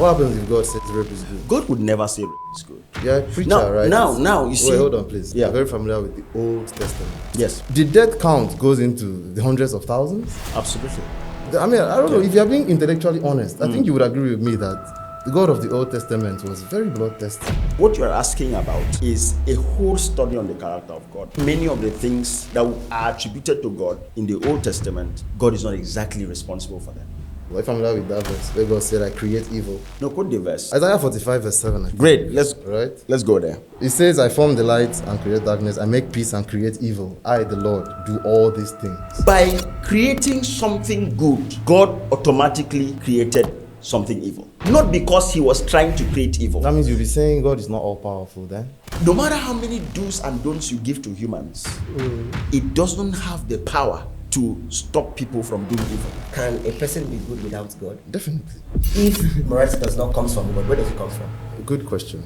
What happens if God says rape is good? God would never say rape is good. You're a preacher, Now, right? now, you see. Wait, hold on, please. Yeah. You're very familiar with the Old Testament. Yes. The death count goes into the hundreds of thousands. Absolutely. I mean, I don't know, if you're being intellectually honest, I think you would agree with me that the God of the Old Testament was very bloodthirsty. What you're asking about is a whole study on the character of God. Many of the things that are attributed to God in the Old Testament, God is not exactly responsible for them. Well, if I'm familiar with that verse, where God said, I create evil. No, quote the verse. Isaiah 45 verse 7. I think. Great. Let's go there. It says, I form the light and create darkness. I make peace and create evil. I, the Lord, do all these things. By creating something good, God automatically created something evil. Not because he was trying to create evil. That means you'll be saying God is not all powerful then? No matter how many do's and don'ts you give to humans, it doesn't have the power to stop people from doing evil. Can a person be good without God? Definitely. If morality does not come from God, where does it come from? Good question.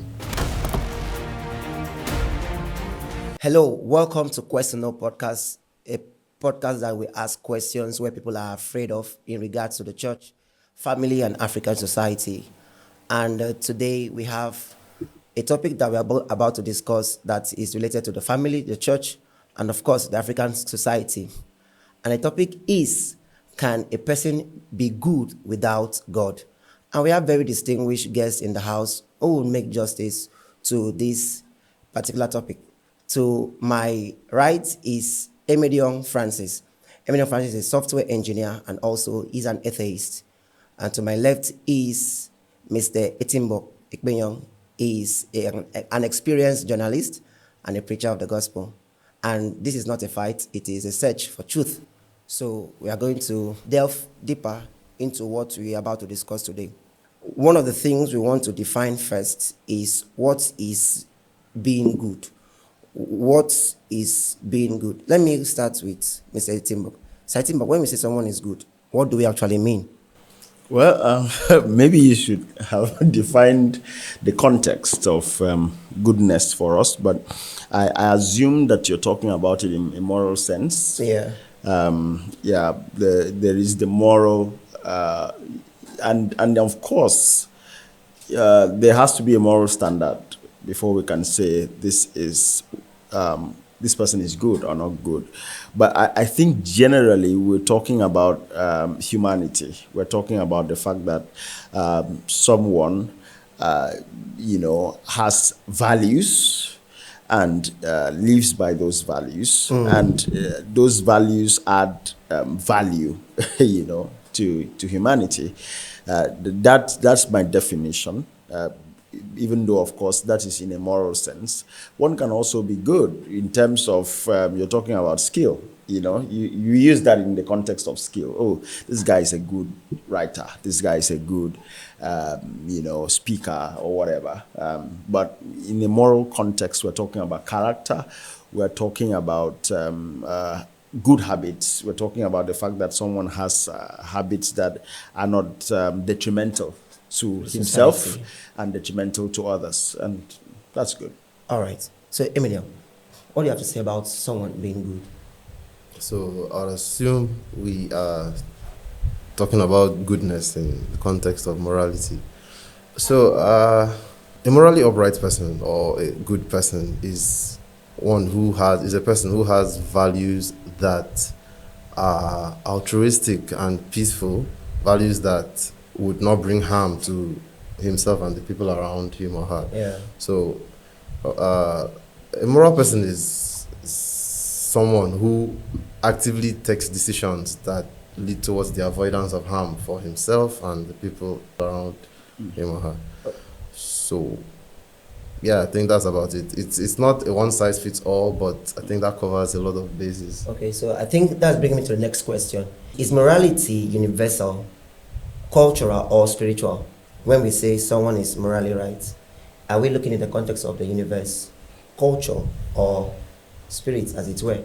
Hello, welcome to Question No Podcast, a podcast that we ask questions where people are afraid of in regards to the church, family, and African society. And today we have a topic that we're about to discuss that is related to the family, the church, and of course, the African society. And the topic is, can a person be good without God? And we have very distinguished guests in the house who will make justice to this particular topic. To my right is Emedion Francis. Emedion Francis is a software engineer and also is an atheist. And to my left is Mr. Etimbo Ikbenyong. He is an experienced journalist and a preacher of the gospel. And this is not a fight, it is a search for truth. So we are going to delve deeper into what we are about to discuss today. One of the things we want to define first is what is being good. What is being good? Let me start with Mr. Etimbo. Mr. Etimbo, when we say someone is good, what do we actually mean? Well, maybe you should have defined the context of goodness for us, but I assume that you're talking about it in a moral sense. Yeah. There is the moral, and of course, there has to be a moral standard before we can say this person is good or not good. But I think generally we're talking about humanity. We're talking about the fact that someone, has values and lives by those values, and those values add value, to humanity. That's my definition. Even though, of course, that is in a moral sense, one can also be good in terms of you're talking about skill. You use that in the context of skill. Oh, this guy is a good writer. This guy is a good, speaker or whatever. But in a moral context, we're talking about character. We're talking about good habits. We're talking about the fact that someone has habits that are not detrimental to himself and detrimental to others. And that's good. All right. So, Emilio, what do you have to say about someone being good? So I'll assume we are talking about goodness in the context of morality. So a morally upright person or a good person is a person who has values that are altruistic and peaceful, values that would not bring harm to himself and the people around him or her. Yeah. So a moral person is someone who actively takes decisions that lead towards the avoidance of harm for himself and the people around him or her. So, yeah, I think that's about it. It's not a one-size-fits-all, but I think that covers a lot of bases. Okay, so I think that's bringing me to the next question. Is morality universal, cultural, or spiritual? When we say someone is morally right, are we looking in the context of the universe, culture, or spirit, as it were?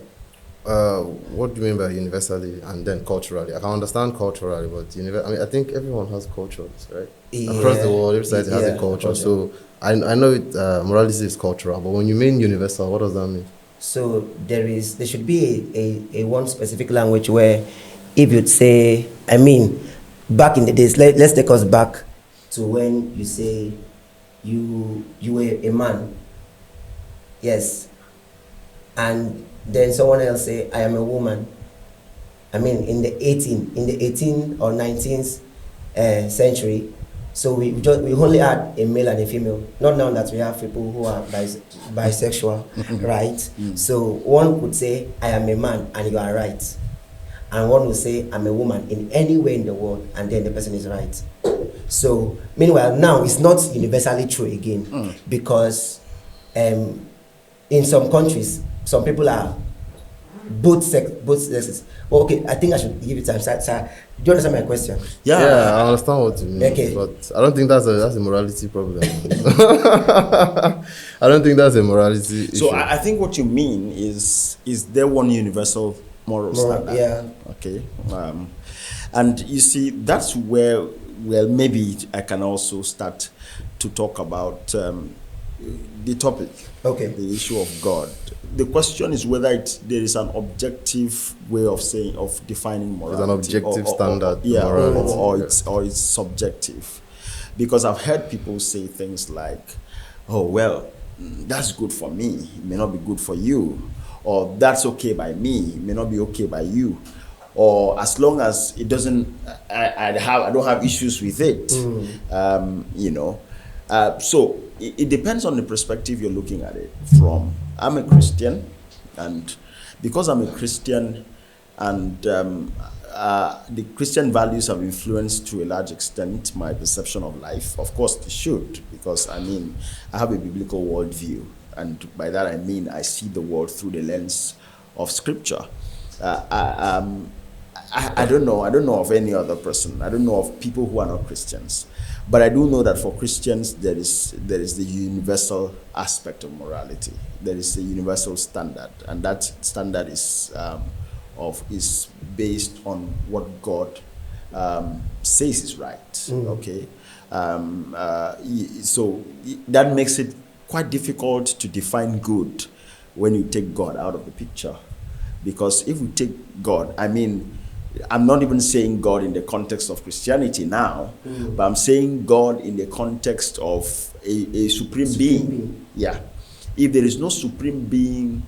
What do you mean by universally and then culturally? I can understand culturally, but I think everyone has cultures, right? Yeah. Across the world, every society has a culture. So I know morality is cultural, but when you mean universal, what does that mean? So there should be a one specific language where if you'd say, back in the days, let's take us back to when you say you were a man, yes, and then someone else say I am a woman. I mean, in the 18th or 19th century, so we only had a male and a female. Not now that we have people who are bisexual, right? So one could say I am a man and you are right, and one will say I'm a woman in any way in the world, and then the person is right. So meanwhile, now it's not universally true again, because in some countries, some people are both sexes. Well, okay, I think I should give it time. Sir, do you understand my question? Yeah, I understand what you mean. Okay. But I don't think that's a morality problem. I don't think that's a morality issue. So I think what you mean is there one universal moral standard? Yeah. Okay. And you see, that's where, well, maybe I can also start to talk about the topic. Okay. The issue of God. The question is whether there is an objective way of defining morality. There's an objective standard. Or it's subjective. Because I've heard people say things like, oh, well, that's good for me. It may not be good for you. Or that's okay by me. It may not be okay by you. Or as long as it doesn't, I don't have issues with it. So it depends on the perspective you're looking at it from. I'm a Christian, and because I'm a Christian, and the Christian values have influenced to a large extent my perception of life. Of course, they should, because I have a biblical worldview, and by that I mean I see the world through the lens of Scripture. I don't know of any other person. I don't know of people who are not Christians. But I do know that for Christians, there is the universal aspect of morality. There is a universal standard, and that standard is based on what God says is right. Okay, so that makes it quite difficult to define good when you take God out of the picture, because if we take God, I'm not even saying God in the context of Christianity now, but I'm saying God in the context of a supreme being. Yeah. If there is no supreme being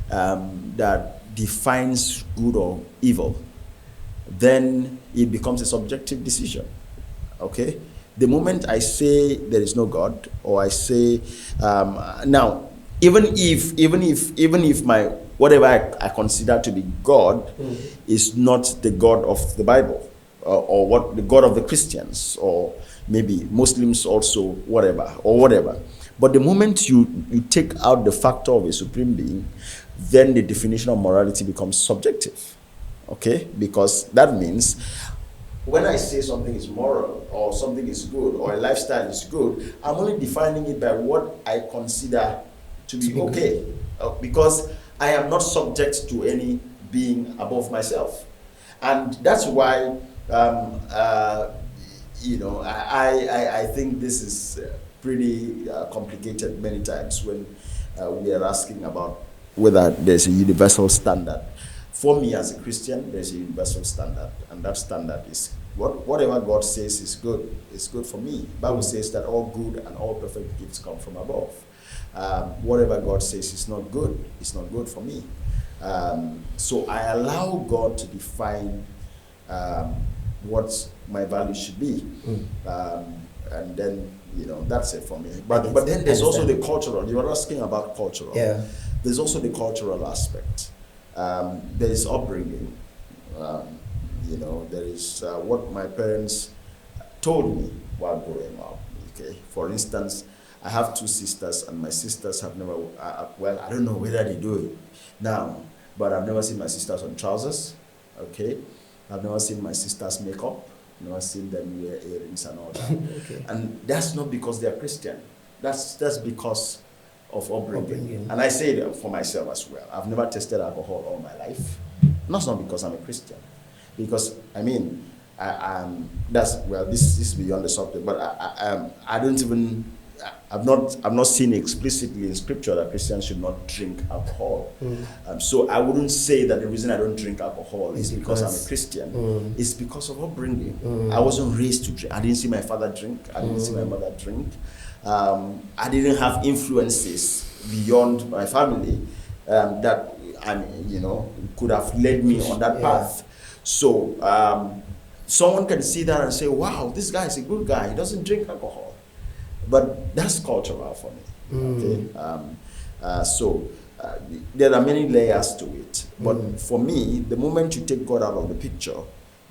that defines good or evil, then it becomes a subjective decision. Okay? The moment I say there is no God, or I say, now, even if my whatever I consider to be God is not the God of the Bible, or what the God of the Christians, or maybe Muslims also, whatever. But the moment you take out the factor of a supreme being, then the definition of morality becomes subjective. Okay? Because that means when I say something is moral, or something is good, or a lifestyle is good, I'm only defining it by what I consider to be okay. Because I am not subject to any being above myself. And that's why, I think this is pretty complicated many times when we are asking about whether there's a universal standard. For me as a Christian, there's a universal standard, and that standard is whatever God says is good for me. The Bible says that all good and all perfect gifts come from above. Whatever God says is not good, it's not good for me. So I allow God to define what my values should be. And then, that's it for me. But then there's also the cultural. You were asking about cultural. Yeah. There's also the cultural aspect. There is upbringing. There is what my parents told me while growing up. Okay, for instance, I have two sisters, and my sisters have never, I don't know whether they do it now, but I've never seen my sisters on trousers, okay? I've never seen my sisters make up, never seen them wear earrings and all that. Okay. And that's not because they're Christian. That's because of upbringing. And I say that for myself as well. I've never tasted alcohol all my life. That's not because I'm a Christian. Because, this is beyond the subject, but I don't even I've not seen explicitly in scripture that Christians should not drink alcohol. So I wouldn't say that the reason I don't drink alcohol is because I'm a Christian. It's because of upbringing. I wasn't raised to drink. I didn't see my father drink. I didn't see my mother drink. I didn't have influences beyond my family that could have led me on that path. So someone can see that and say, "Wow, this guy is a good guy. He doesn't drink alcohol." But that's cultural for me. Okay? There are many layers to it. But for me, the moment you take God out of the picture,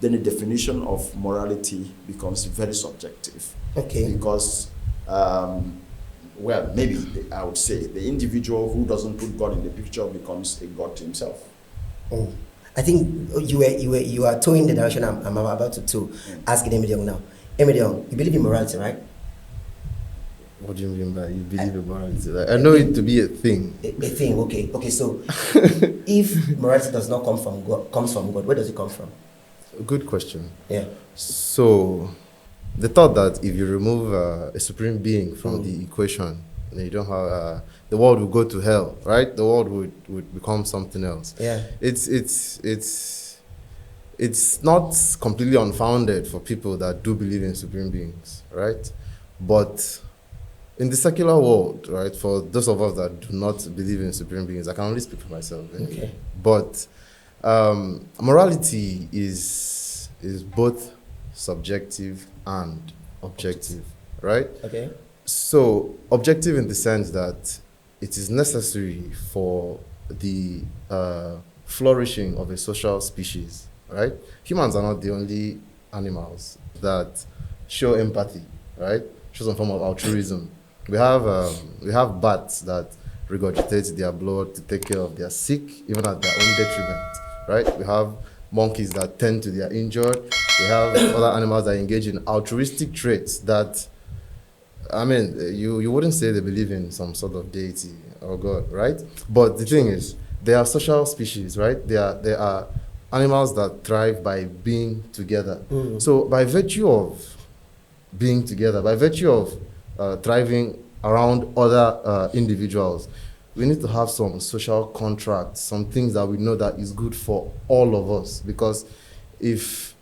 then the definition of morality becomes very subjective. Okay. Because, maybe I would say the individual who doesn't put God in the picture becomes a God to himself. Oh. I think you are towing the direction I'm about to ask Emediong now. Emediong, you believe in morality, right? What do you mean by you believe in morality? Like, I know it to be a thing. A thing, okay. Okay, so if morality does not come from God, comes from God, where does it come from? Good question. Yeah. So, the thought that if you remove a supreme being from the equation, then you don't have the world will go to hell, right? The world would become something else. Yeah. It's not completely unfounded for people that do believe in supreme beings, right? But in the secular world, right, for those of us that do not believe in supreme beings, I can only speak for myself. Okay. But morality is both subjective and objective, right? Okay. So objective in the sense that it is necessary for the flourishing of a social species, right? Humans are not the only animals that show empathy, right? Show some form of altruism. We have bats that regurgitate their blood to take care of their sick, even at their own detriment, right? We have monkeys that tend to their injured. We have other animals that engage in altruistic traits that, I mean, you wouldn't say they believe in some sort of deity or God, right? But the thing is, they are social species, right? They are animals that thrive by being together. So by virtue of being together, by virtue of thriving around other individuals, we need to have some social contracts, some things that we know that is good for all of us. Because if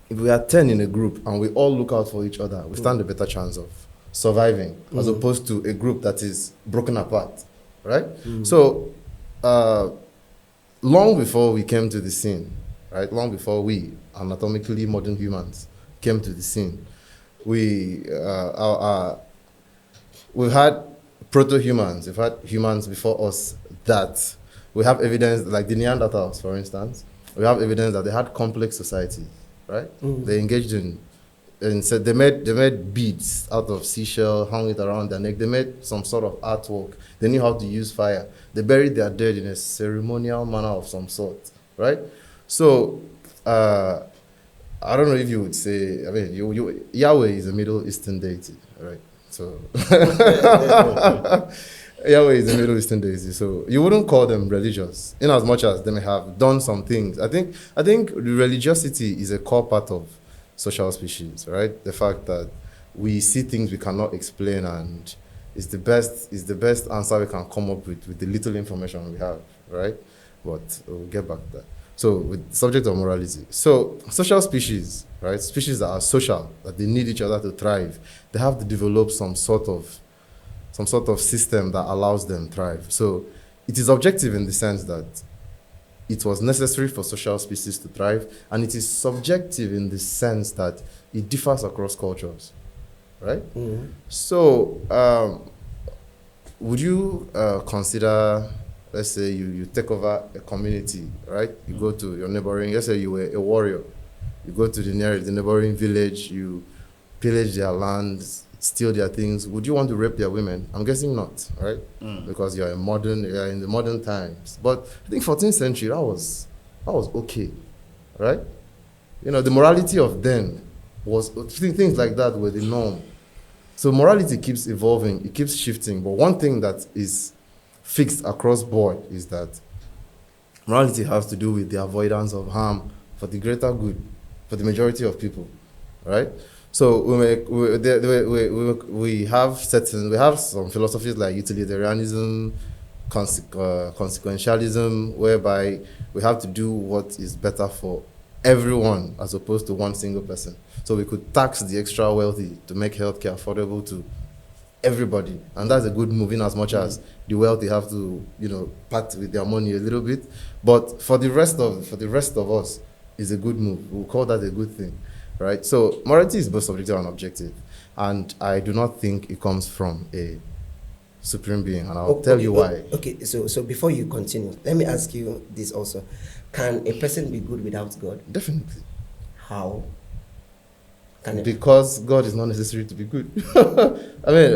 we are 10 in a group and we all look out for each other, we stand a better chance of surviving as opposed to a group that is broken apart, right? So long before we came to the scene, right? Long before we, anatomically modern humans, came to the scene, we've had proto-humans, we've had humans before us that we have evidence, like the Neanderthals, for instance, we have evidence that they had complex society, right? They engaged in so they made beads out of seashell, hung it around their neck. They made some sort of artwork. They knew how to use fire. They buried their dead in a ceremonial manner of some sort, right? So, I don't know if you would say, I mean, Yahweh is a Middle Eastern deity, right? So, Yahweh is a Middle Eastern deity. So, you wouldn't call them religious, in as much as they may have done some things. I think religiosity is a core part of social species, right? The fact that we see things we cannot explain, and it's the best answer we can come up with the little information we have, right? But we'll get back to that. So with the subject of morality. So social species, right? Species that are social, that they need each other to thrive, they have to develop some sort of system that allows them thrive. So it is objective in the sense that it was necessary for social species to thrive, and it is subjective in the sense that it differs across cultures, right? So, would you consider, let's say you take over a community, right? You go to your neighboring, let's say you were a warrior, you go to the neighboring village, you pillage their lands, steal their things. Would you want to rape their women? I'm guessing not, right? Because you're in the modern times. But I think 14th century, that was okay, right? You know, the morality of then was, things like that were the norm. So morality keeps evolving, it keeps shifting. But one thing that is fixed across board is that morality has to do with the avoidance of harm for the greater good, for the majority of people, right? So we have some philosophies like utilitarianism, consequentialism, whereby we have to do what is better for everyone as opposed to one single person. So we could tax the extra wealthy to make healthcare affordable to everybody, and that's a good move in as much as the wealthy have to, part with their money a little bit. But for the rest of us, is a good move. We'll call that a good thing, right? So morality is both subjective and objective, and I do not think it comes from a supreme being, and I'll tell you why. Okay, so before you continue, let me ask you this also: can a person be good without God? Definitely. How? Because God is not necessary to be good. I mean,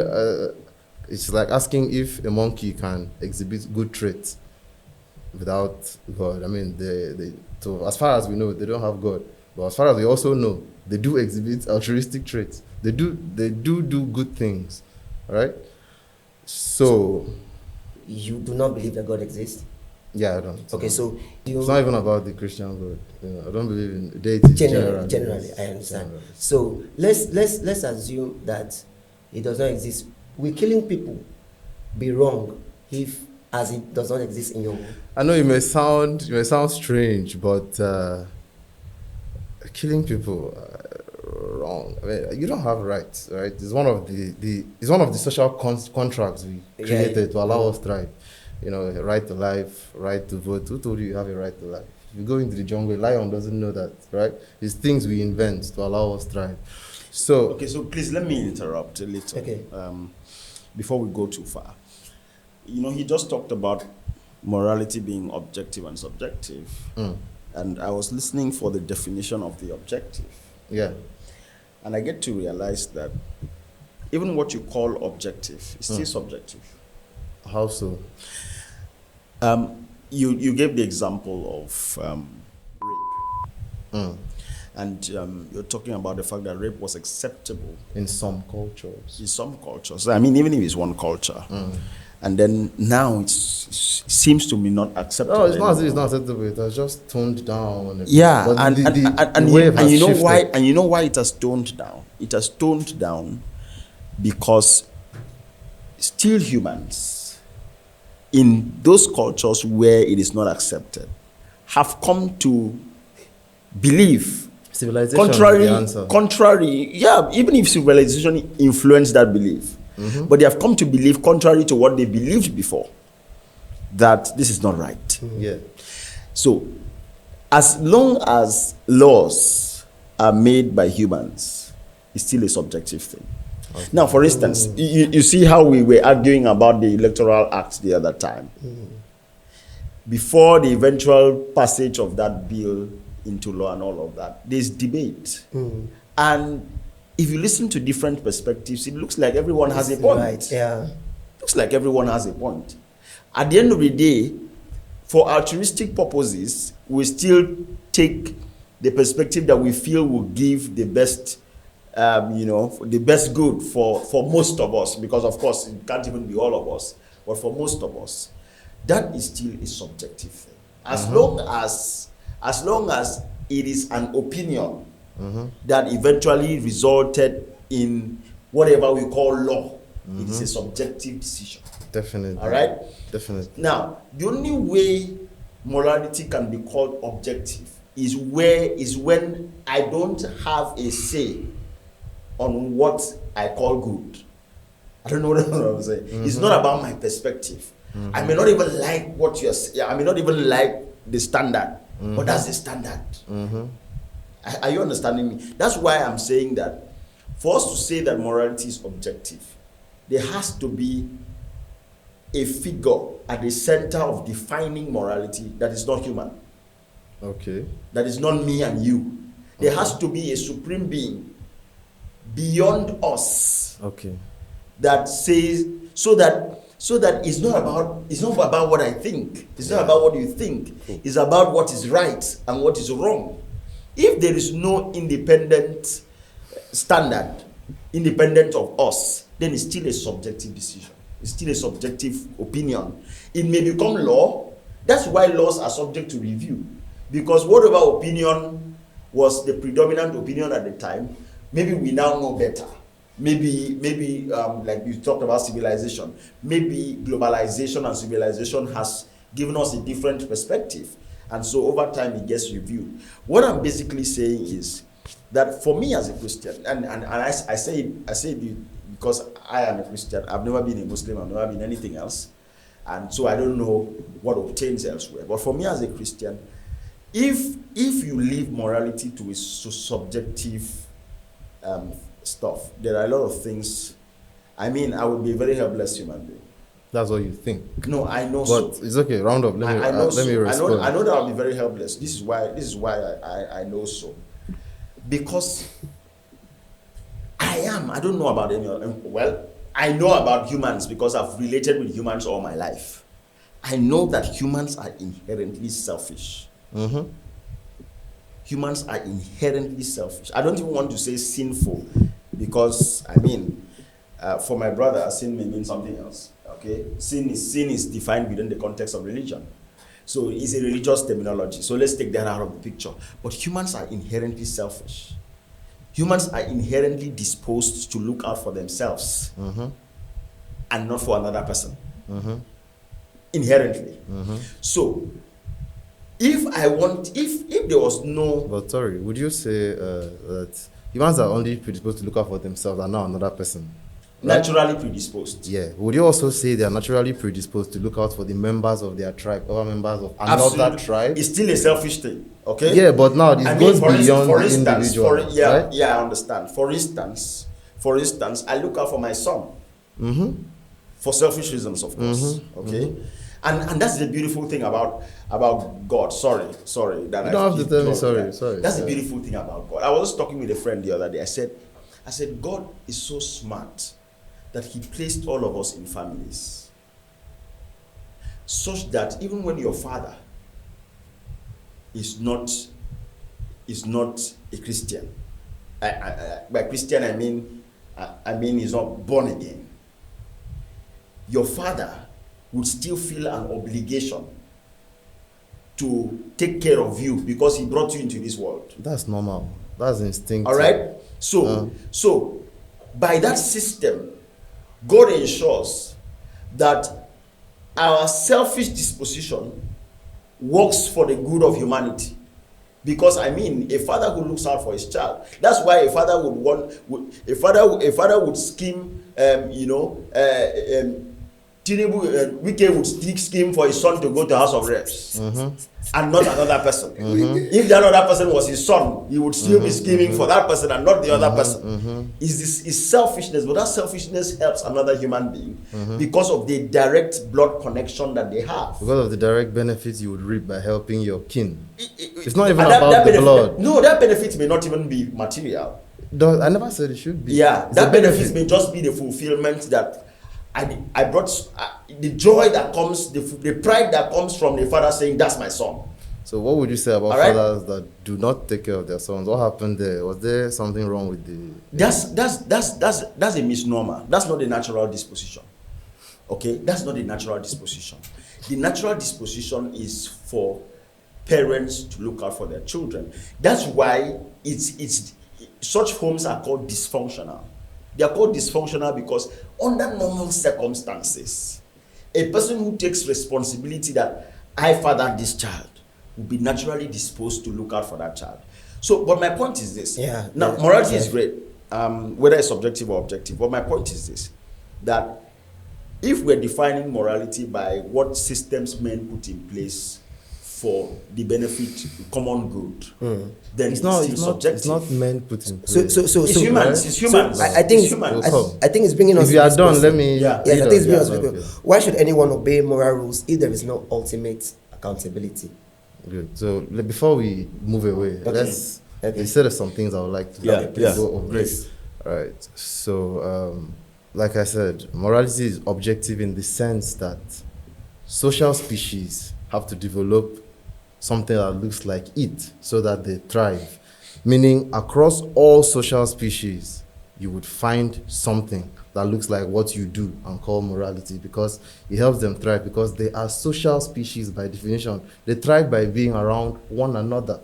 it's like asking if a monkey can exhibit good traits without God. I mean, so as far as we know, they don't have God. But as far as we also know, they do exhibit altruistic traits. They do good things, right? So you do not believe that God exists? Yeah, I don't. Okay, so it's not even about the Christian God. I don't believe in deity. Generally, I understand. So let's assume that it does not exist. Will killing people be wrong if as it does not exist in your world? I know it may sound strange, but killing people wrong. I mean, you don't have rights, right? It's one of the social contracts we created to allow us thrive. Right to life, right to vote. Who told you have a right to life? If you go into the jungle, a lion doesn't know that, right? It's things we invent to allow us thrive. So please let me interrupt a little. Okay. Before we go too far, he just talked about morality being objective and subjective, and I was listening for the definition of the objective. Yeah. And I get to realize that even what you call objective is still subjective. How so? You gave the example of rape. And you're talking about the fact that rape was acceptable. In some cultures. In some cultures. I mean, even if it's one culture. And then now it seems to be not acceptable. No, it's not as if it's not acceptable. It has just toned down. Yeah, but and you know why? And you know why it has toned down? It has toned down because still humans in those cultures where it is not accepted have come to believe civilization contrary, even if civilization influenced that belief, but they have come to believe contrary to what they believed before, that this is not right. Yeah. So as long as laws are made by humans, it's still a subjective thing. Okay. Now, for instance, you see how we were arguing about the Electoral Act the other time. Before the eventual passage of that bill into law and all of that, there's debate. And if you listen to different perspectives, it looks like everyone has a point. Right, yeah. Looks like everyone has a point. At the end of the day, for altruistic purposes, we still take the perspective that we feel will give the best the best good for most of us, because of course it can't even be all of us, but for most of us, that is still a subjective thing. As long as it is an opinion that eventually resulted in whatever we call law, it is a subjective decision. Definitely. All right? Definitely. Now, the only way morality can be called objective is when I don't have a say on what I call good. I don't know what I'm saying. It's not about my perspective. I may not even like what you're saying. I may not even like the standard, but that's the standard. Are you understanding me? That's why I'm saying that for us to say that morality is objective, there has to be a figure at the center of defining morality that is not human. Okay. That is not me and you. There has to be a supreme being beyond us. Okay. That says so that it's not about what I think. It's not about what you think. It's about what is right and what is wrong. If there is no independent standard, independent of us, then it's still a subjective decision. It's still a subjective opinion. It may become law. That's why laws are subject to review. Because whatever opinion was the predominant opinion at the time maybe we now know better. Maybe like you talked about civilization. Maybe globalization and civilization has given us a different perspective, and so over time it gets reviewed. What I'm basically saying is that for me as a Christian, and I say it because I am a Christian. I've never been a Muslim. I've never been anything else, and so I don't know what obtains elsewhere. But for me as a Christian, if you leave morality to its subjective stuff, there are a lot of things. I mean, I would be a very helpless human being. That's what you think. No, I know. But so. it's okay. Round up. Let me respond. I know that I'll be very helpless. This is why I know so. Because I don't know about any other. Well, I know about humans because I've related with humans all my life. I know that humans are inherently selfish. Mm-hmm. Humans are inherently selfish. I don't even want to say sinful, because I mean, for my brother, sin may mean something else. Okay, sin is defined within the context of religion, so it's a religious terminology. So let's take that out of the picture. But humans are inherently selfish. Humans are inherently disposed to look out for themselves, mm-hmm. and not for another person. Mm-hmm. Inherently. Mm-hmm. So if there was no. But sorry, would you say that humans are only predisposed to look out for themselves and not another person? Right? Naturally predisposed. Yeah. Would you also say they are naturally predisposed to look out for the members of their tribe, other members of another Absolutely. tribe? It's still a selfish thing, okay? Yeah, but now this goes beyond the individual. Right? Yeah, I understand. For instance, I look out for my son. Mm-hmm. For selfish reasons, of course. Mm-hmm. Okay? Mm-hmm. And that's the beautiful thing about God. Sorry. That you don't have to tell me sorry. That's the beautiful thing about God. I was just talking with a friend the other day. I said, God is so smart that he placed all of us in families, such that even when your father is not a Christian, by Christian I mean he's not born again, your father would still feel an obligation to take care of you because he brought you into this world. That's normal. That's instinctive. All right? So by that system, God ensures that our selfish disposition works for the good of humanity. Because I mean, a father who looks out for his child. That's why a father would scheme, Wike would scheme for his son to go to House of Reps, Mm-hmm. and not another person. Mm-hmm. If that other person was his son, he would still be scheming for that person and not the other person. Mm-hmm. Is selfishness, but that selfishness helps another human being because of the direct blood connection that they have. Because of the direct benefits you would reap by helping your kin. It's not even about the blood. No, that benefit may not even be material. I never said it should be. Yeah, It's that a benefit may just be the fulfillment that I brought, the joy that comes, the pride that comes from the father saying, "That's my son." So what would you say about Right? fathers that do not take care of their sons? What happened there? Was there something wrong with the... That's a misnomer. That's not the natural disposition. Okay, that's not the natural disposition. The natural disposition is for parents to look out for their children. That's why it's such homes are called dysfunctional. They are called dysfunctional because under normal circumstances, a person who takes responsibility that I fathered this child will be naturally disposed to look out for that child. So, but my point is this. Now, morality is great, whether it's subjective or objective. But my point is this, that if we're defining morality by what systems men put in place for the benefit, common good, then it's not subjective. It's not men put in place. It's humans. It's humans. I think it's humans. I think it's bringing us. If you are done, let me... Yeah. I think it's bringing us. Why should anyone obey moral rules if there is no ultimate accountability? Good. So before we move away, let's... Okay. You said there's some things I would like to go over. Great. All right. So, like I said, morality is objective in the sense that social species have to develop something that looks like it so that they thrive. Meaning, across all social species, you would find something that looks like what you do and call morality, because it helps them thrive, because they are social species by definition. They thrive by being around one another,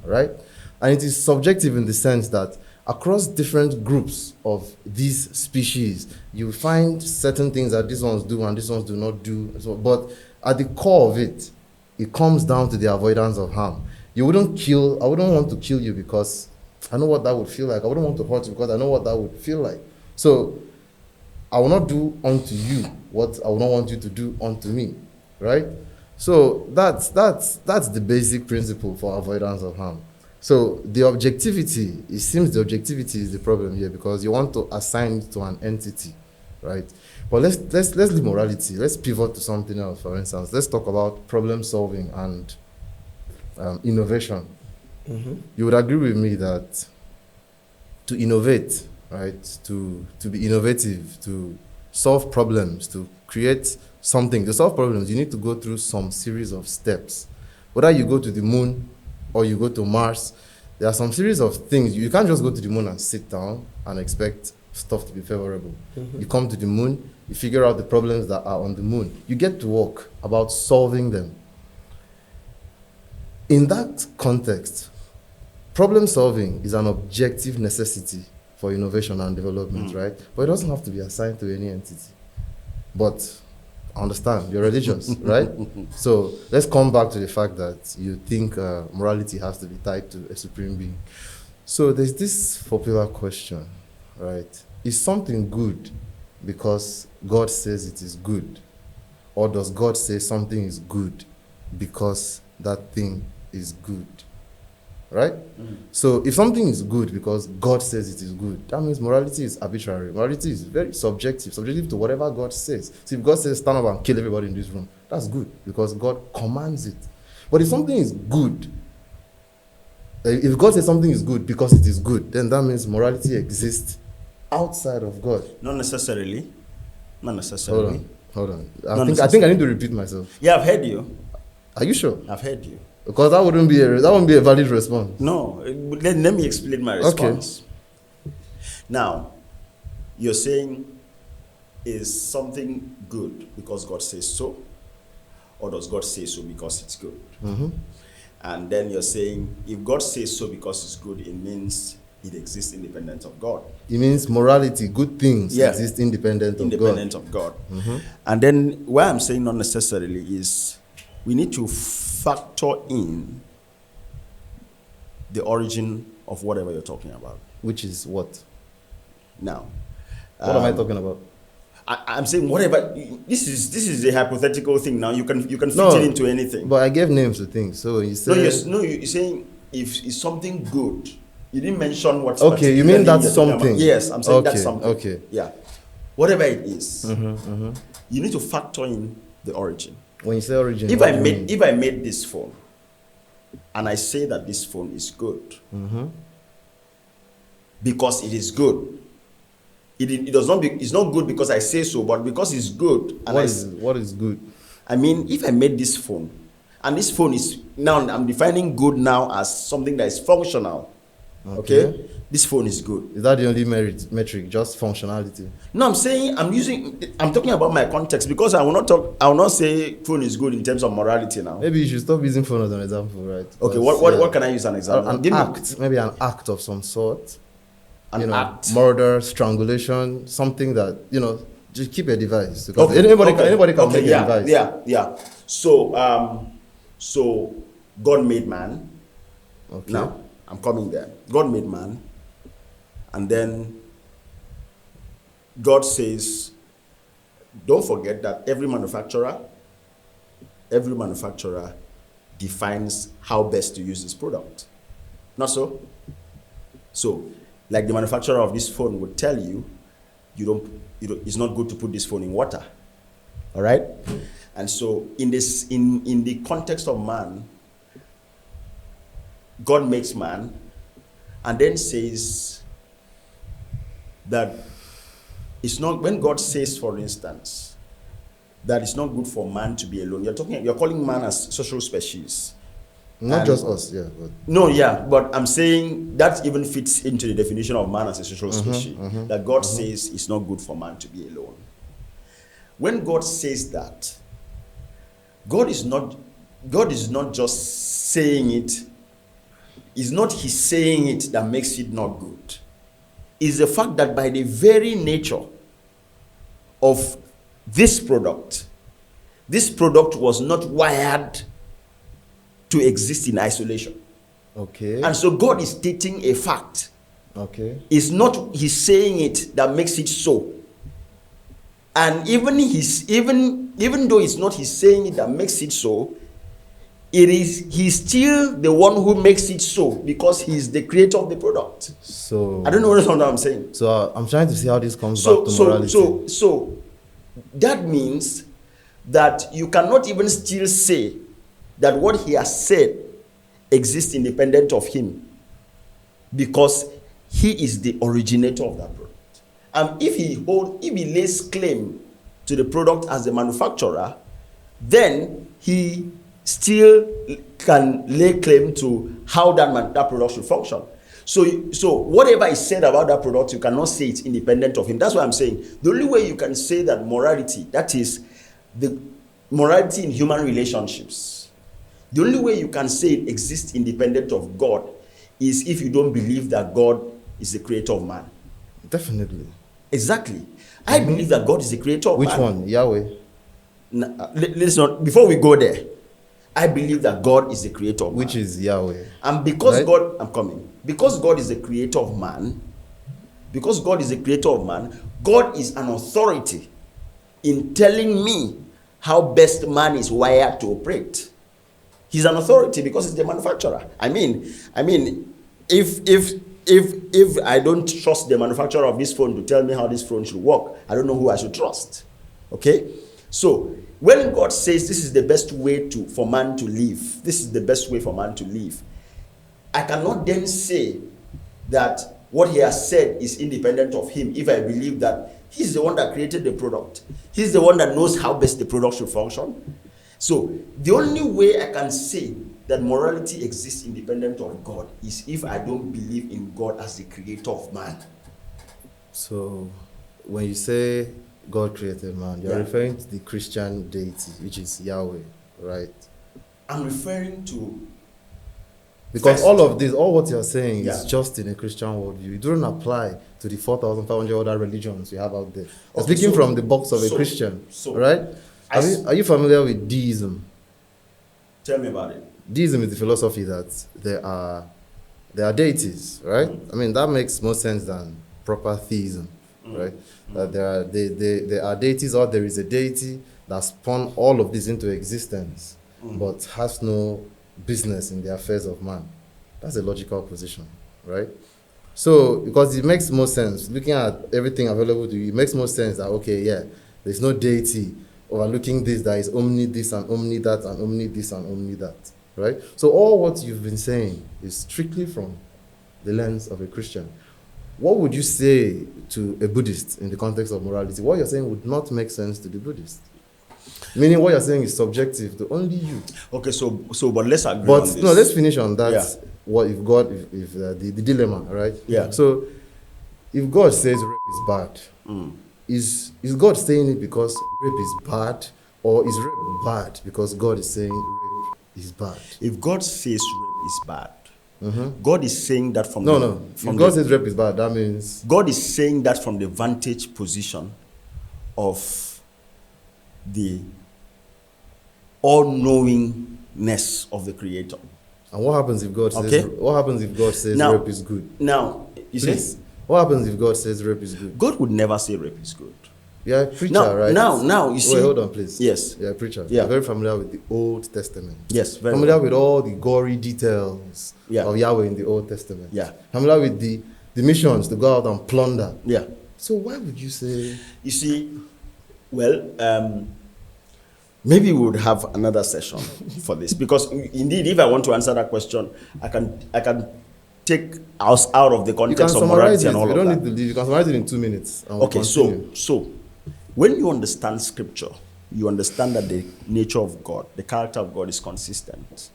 right? And it is subjective in the sense that across different groups of these species, you find certain things that these ones do and these ones do not do. So, but at the core of it, it comes down to the avoidance of harm. I wouldn't want to kill you because I know what that would feel like. I wouldn't want to hurt you because I know what that would feel like. So I will not do unto you what I would not want you to do unto me, right? So that's the basic principle for avoidance of harm. So the objectivity, it seems the objectivity is the problem here because you want to assign it to an entity, right? But let's leave morality. Let's pivot to something else. For instance, let's talk about problem solving and innovation. You would agree with me that to innovate, right, to be innovative, to solve problems, to create something, to solve problems, you need to go through some series of steps. Whether you go to the moon or you go to Mars, there are some series of things. You can't just go to the moon and sit down and expect stuff to be favorable. You come to the moon, you figure out the problems that are on the moon. You get to work about solving them. In that context, problem solving is an objective necessity for innovation and development, right? But it doesn't have to be assigned to any entity. But I understand, you're religious, right? So let's come back to the fact that you think morality has to be tied to a supreme being. So there's this popular question, right? Is something good because God says it is good? Or does God say something is good because that thing is good? Right? So if something is good because God says it is good, that means morality is arbitrary. Morality is very subjective to whatever God says. So if God says stand up and kill everybody in this room, that's good because God commands it. But if something is good, if God says something is good because it is good, then that means morality exists outside of God. Not necessarily. Not necessarily. Hold on. I think I need to repeat myself. Yeah, I've heard you. Are you sure? I've heard you. Because that wouldn't be a valid response. No, let me explain my response. Okay. Now, you're saying, is something good because God says so? Or does God say so because it's good? And then you're saying, if God says so because it's good, it means it exists independent of God. It means morality, good things exist independent of God. And then why I'm saying not necessarily is we need to factor in the origin of whatever you're talking about. Which is what? Now, what am I talking about? I'm saying whatever. This is a hypothetical thing. Now you can fit it into anything. But I gave names to things. So you said you're saying if it's something good. You didn't mention what's okay. You mean that's something? Yes, I'm saying that's something. Okay. Yeah. Whatever it is, you need to factor in the origin. When you say origin, if I made this phone, and I say that this phone is good, because it is good, it does not be. It's not good because I say so, but because it's good. And what is good? I mean, if I made this phone, and this phone is now, I'm defining good now as something that is functional. Okay. This phone is good. Is that the only metric, just functionality? No, I'm talking about my context because I will not say phone is good in terms of morality now. Maybe you should stop using phone as an example, right? Okay, what can I use an example? Maybe an act of some sort. An act. Murder, strangulation, something that, just keep a device. Because anybody can make a device. Yeah. So God made man. Okay. Now, I'm coming there. God made man. And then God says, don't forget that every manufacturer defines how best to use this product. Not so? So, like the manufacturer of this phone would tell you, it's not good to put this phone in water. All right? And so in the context of man, God makes man and then says that it's not, when God says, for instance, that it's not good for man to be alone. You're calling man as social species. Not just us, yeah. But I'm saying that even fits into the definition of man as a social species. That God says it's not good for man to be alone. When God says that, God is not just saying it. It's not His saying it that makes it not good. is the fact that by the very nature of this product was not wired to exist in isolation. Okay. And so God is stating a fact. Okay. It's not he's saying it that makes it so. And even though it's not he's saying it that makes it so, he's still the one who makes it so, because he's the creator of the product. So I don't know what I'm saying. So I'm trying to see how this comes back to morality. So that means that you cannot even still say that what he has said exists independent of him, because he is the originator of that product. And if he lays claim to the product as the manufacturer, then he still can lay claim to how that product should function. So whatever is said about that product, you cannot say it's independent of him. That's what I'm saying. The only way you can say that morality, that is the morality in human relationships, the only way you can say it exists independent of God is if you don't believe that God is the creator of man. Definitely. Exactly. I believe that God is the creator of man. Which one? Yahweh? Let's not, before we go there, I believe that God is the creator of man. Which is Yahweh. And because right? God, I'm coming. Because God is the creator of man, God is an authority in telling me how best man is wired to operate. He's an authority because he's the manufacturer. I mean, if I don't trust the manufacturer of this phone to tell me how this phone should work, I don't know who I should trust. Okay? So when God says this is the best way for man to live, this is the best way for man to live, I cannot then say that what he has said is independent of him if I believe that he's the one that created the product. He's the one that knows how best the product should function. So the only way I can say that morality exists independent of God is if I don't believe in God as the creator of man. So when you say God created man, you're referring to the Christian deity, which is Yahweh, right? I'm referring to... Because all what you're saying is just in a Christian worldview. It doesn't apply to the 4,500 other religions you have out there. Speaking from the box of a Christian, right? Are you familiar with deism? Tell me about it. Deism is the philosophy that there are deities, right? I mean, that makes more sense than proper theism, right? That there are deities, or there is a deity that spun all of this into existence, but has no business in the affairs of man. That's a logical position, right? So, because it makes more sense, looking at everything available to you, it makes more sense that, okay, yeah, there's no deity overlooking this, that is omni this and omni that and omni this and omni that, right? So all what you've been saying is strictly from the lens of a Christian. What would you say to a Buddhist in the context of morality? What you're saying would not make sense to the Buddhist. Meaning what you're saying is subjective to only you. Okay, but let's agree on this. No, let's finish on that. Yeah. What if God, if the dilemma, right? Yeah. So if God says rape is bad, is God saying it because rape is bad, or is rape bad because God is saying rape is bad? If God says rape is bad, God is saying that from if God says rape is bad, that means God is saying that from the vantage position of the all-knowingness of the Creator. And what happens if God says rape is good? Now, Please. What happens if God says rape is good? God would never say rape is good. You're a preacher, right? Now, you see. Wait, hold on, please. Yes. You're a preacher. Yeah. You're very familiar with the Old Testament. Yes, very familiar well. with all the gory details of Yahweh in the Old Testament. Yeah. Familiar with the missions to go out and plunder. Yeah. So why would you say? You see, well, maybe we would have another session for this, because indeed, if I want to answer that question, I can take us out of the context of morality and all of that. You don't need to leave. You can summarize it in 2 minutes. Okay, so when you understand Scripture, you understand that the nature of God, the character of God is consistent.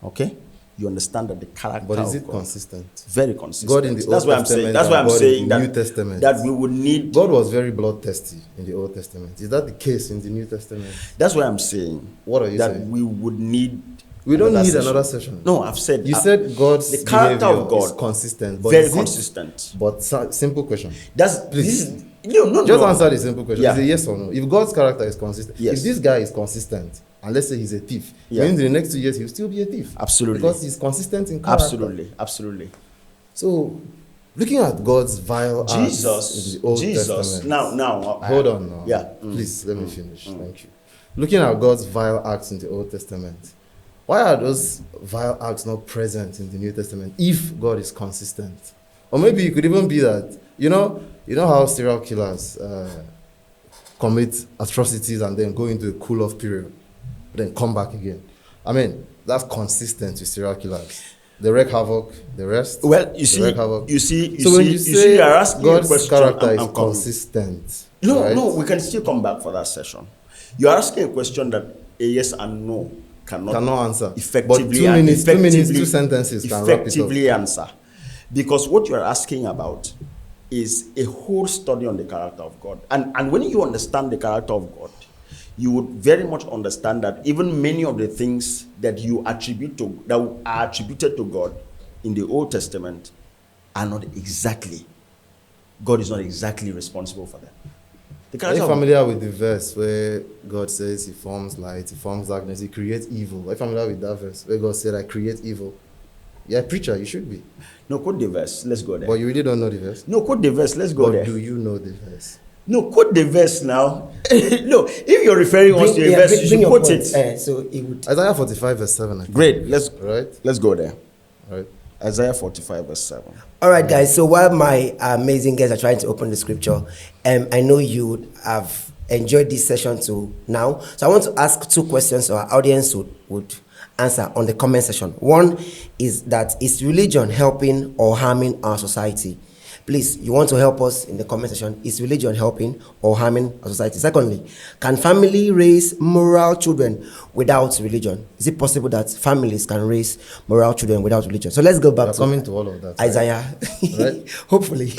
Okay? You understand that the character of God... But is it consistent? Very consistent. God in the Old Testament. That's why I'm saying that New Testament. That we would need... God was very bloodthirsty in the Old Testament. Is that the case in the New Testament? That's why I'm saying... What are you saying? That we would need We don't another need session. another session. No, I've said. You said God's the character behavior of God is consistent. But very is it- consistent. But simple question. That's Please. this is no. Just answer the simple question. Yeah. It's a yes or no. If God's character is consistent, Yes. if this guy is consistent, and let's say he's a thief, Yeah. means in the next 2 years he'll still be a thief. Absolutely. Because he's consistent in character. Absolutely. So, looking at God's vile acts Jesus, in the Old Jesus. Testament. Now. Hold on now. Yeah. Please, let me finish. Thank you. Looking at God's vile acts in the Old Testament, why are those vile acts not present in the New Testament if God is consistent? Or maybe it could even be that, you know how serial killers commit atrocities and then go into a cool-off period, then come back again. I mean, that's consistent with serial killers. They wreak havoc, the rest. Well, you see, when you say are asking God's a question, character I'm is coming. consistent. No, right? no, we can still come back for that session. You're asking a question that a yes and no cannot answer. Effectively, But 2 minutes, 2 minutes, 2 sentences can wrap it up. effectively answer. Because what you're asking about is a whole study on the character of God. And when you understand the character of God, you would very much understand that even many of the things that are attributed to God in the Old Testament are not exactly, God is not exactly responsible for them. Are you familiar with the verse where God says he forms light, he forms darkness, he creates evil? Are you familiar with that verse where God said, I create evil? Yeah, preacher, you should be. No, quote the verse. Let's go there. But you really don't know the verse? No, quote the verse. Let's go But there. do you know the verse? No, quote the verse now. No, if you're referring us to a verse, you should quote it. So it would. Isaiah 45 verse 7. I think. Great. Right? Let's go there. All right. Isaiah 45 verse 7. All right, guys. So while my amazing guests are trying to open the scripture, I know you would have enjoyed this session too now. So I want to ask 2 questions our audience would answer on the comment section. One is that, is religion helping or harming our society? Please, you want to help us in the comment section. Is religion helping or harming our society? Secondly, can family raise moral children without religion? Is it possible that families can raise moral children without religion? So let's go back We're to coming to all of that. Isaiah. Right? Hopefully.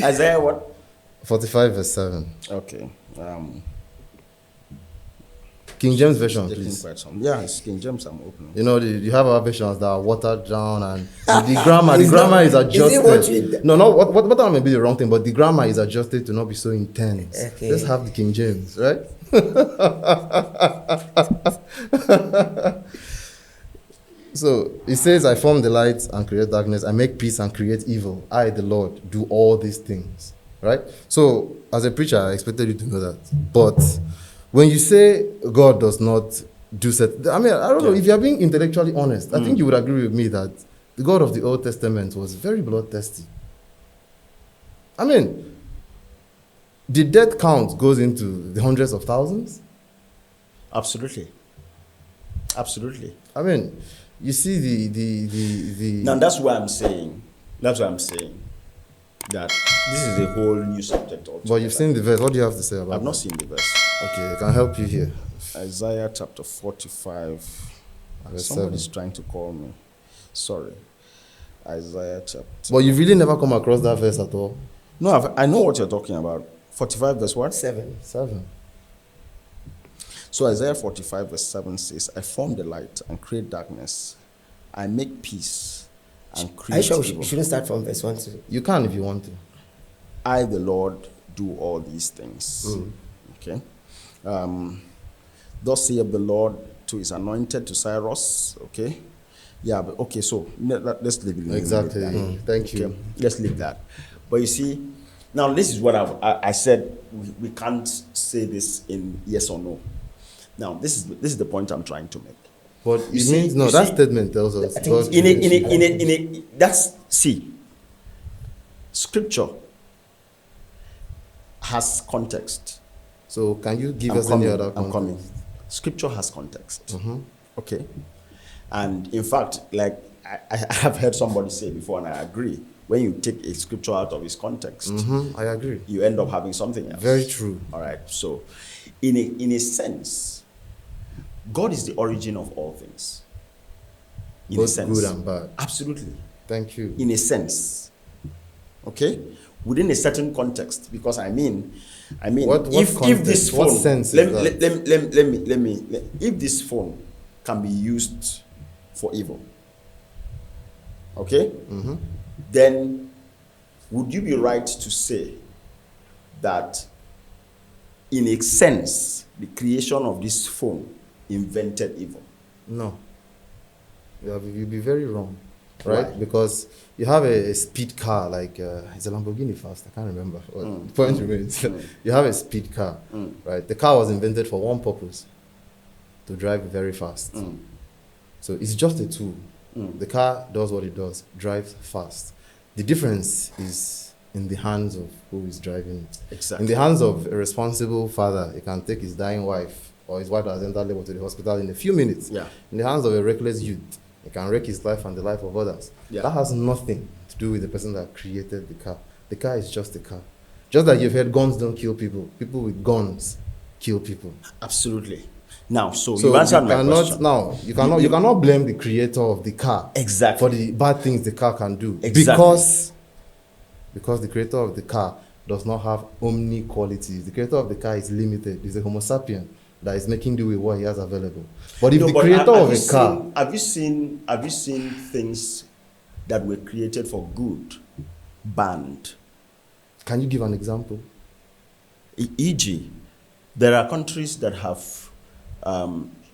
Isaiah what? 45 verse 7. Okay. King James version, please. Yeah, it's King James I'm opening. You know, you have our versions that are watered down and the grammar is adjusted. Is it what you- No, what may be the wrong thing, but the grammar is adjusted to not be so intense. Okay. Let's have the King James, right? So it says, I form the light and create darkness. I make peace and create evil. I, the Lord, do all these things. Right? So as a preacher, I expected you to know that. But when you say God does not do certain, I mean, I don't know, if you're being intellectually honest, I think you would agree with me that the God of the Old Testament was very bloodthirsty. I mean, the death count goes into the hundreds of thousands. Absolutely. I mean, you see the Now that's why I'm saying. That this is a whole new subject altogether. But you've seen the verse. What do you have to say about I've that? not seen the verse. Okay, I can help you here. Isaiah chapter 45. Verse Somebody's 7. trying to call me. Sorry. Isaiah chapter. But you've really never come across that verse at all. No, I know what you're talking about. 45 verse what? 7. 7. So Isaiah 45 verse 7 says, I form the light and create darkness. I make peace and Are you create sure evil. we shouldn't start from verse 1 to... You can if you want to. I, the Lord, do all these things. Okay. Thus saith the Lord to his anointed, to Cyrus. Okay. Yeah, but okay, so let's leave it. Exactly. Thank you. Okay, let's leave that. But you see, now this is what I said. We can't say this in yes or no. Now this is the point I'm trying to make. But it means no. That statement tells us. I think Scripture has context. So can you give I'm us coming, any other I'm context? coming. Scripture has context. Okay. And in fact, like I have heard somebody say before, and I agree, when you take a scripture out of its context, I agree. you end up having something else. Very true. All right. So, in a sense, God is the origin of all things. In a Both sense. good and bad. Absolutely. Thank you. In a sense. Okay? Within a certain context. Because I mean, What if context? this What phone, sense is let that? me, if this phone can be used for evil. Okay? Then would you be right to say that in a sense the creation of this phone invented evil? No. You'd be very wrong, right? Why? Because you have a speed car, like it's a Lamborghini Fast, I can't remember. The point remains. You have a speed car, right? The car was invented for one purpose, to drive very fast. So it's just a tool. The car does what it does, drives fast. The difference is in the hands of who is driving it. Exactly. In the hands of a responsible father, he can take his dying wife or his wife that has entered labor to the hospital in a few minutes. Yeah. In the hands of a reckless youth, he can wreck his life and the life of others. Yeah. That has nothing to do with the person that created the car. The car is just a car. Just like you've heard, guns don't kill people. People with guns kill people. Absolutely. Now, so So you answered my question. now you cannot blame the creator of the car Exactly. for the bad things the car can do. Exactly. Because the creator of the car does not have omni qualities. The creator of the car is limited. He's a Homo sapien that is making do with what he has available. But if the creator of a car, have you seen things that were created for good banned? can you give an example? E.g., there are countries that have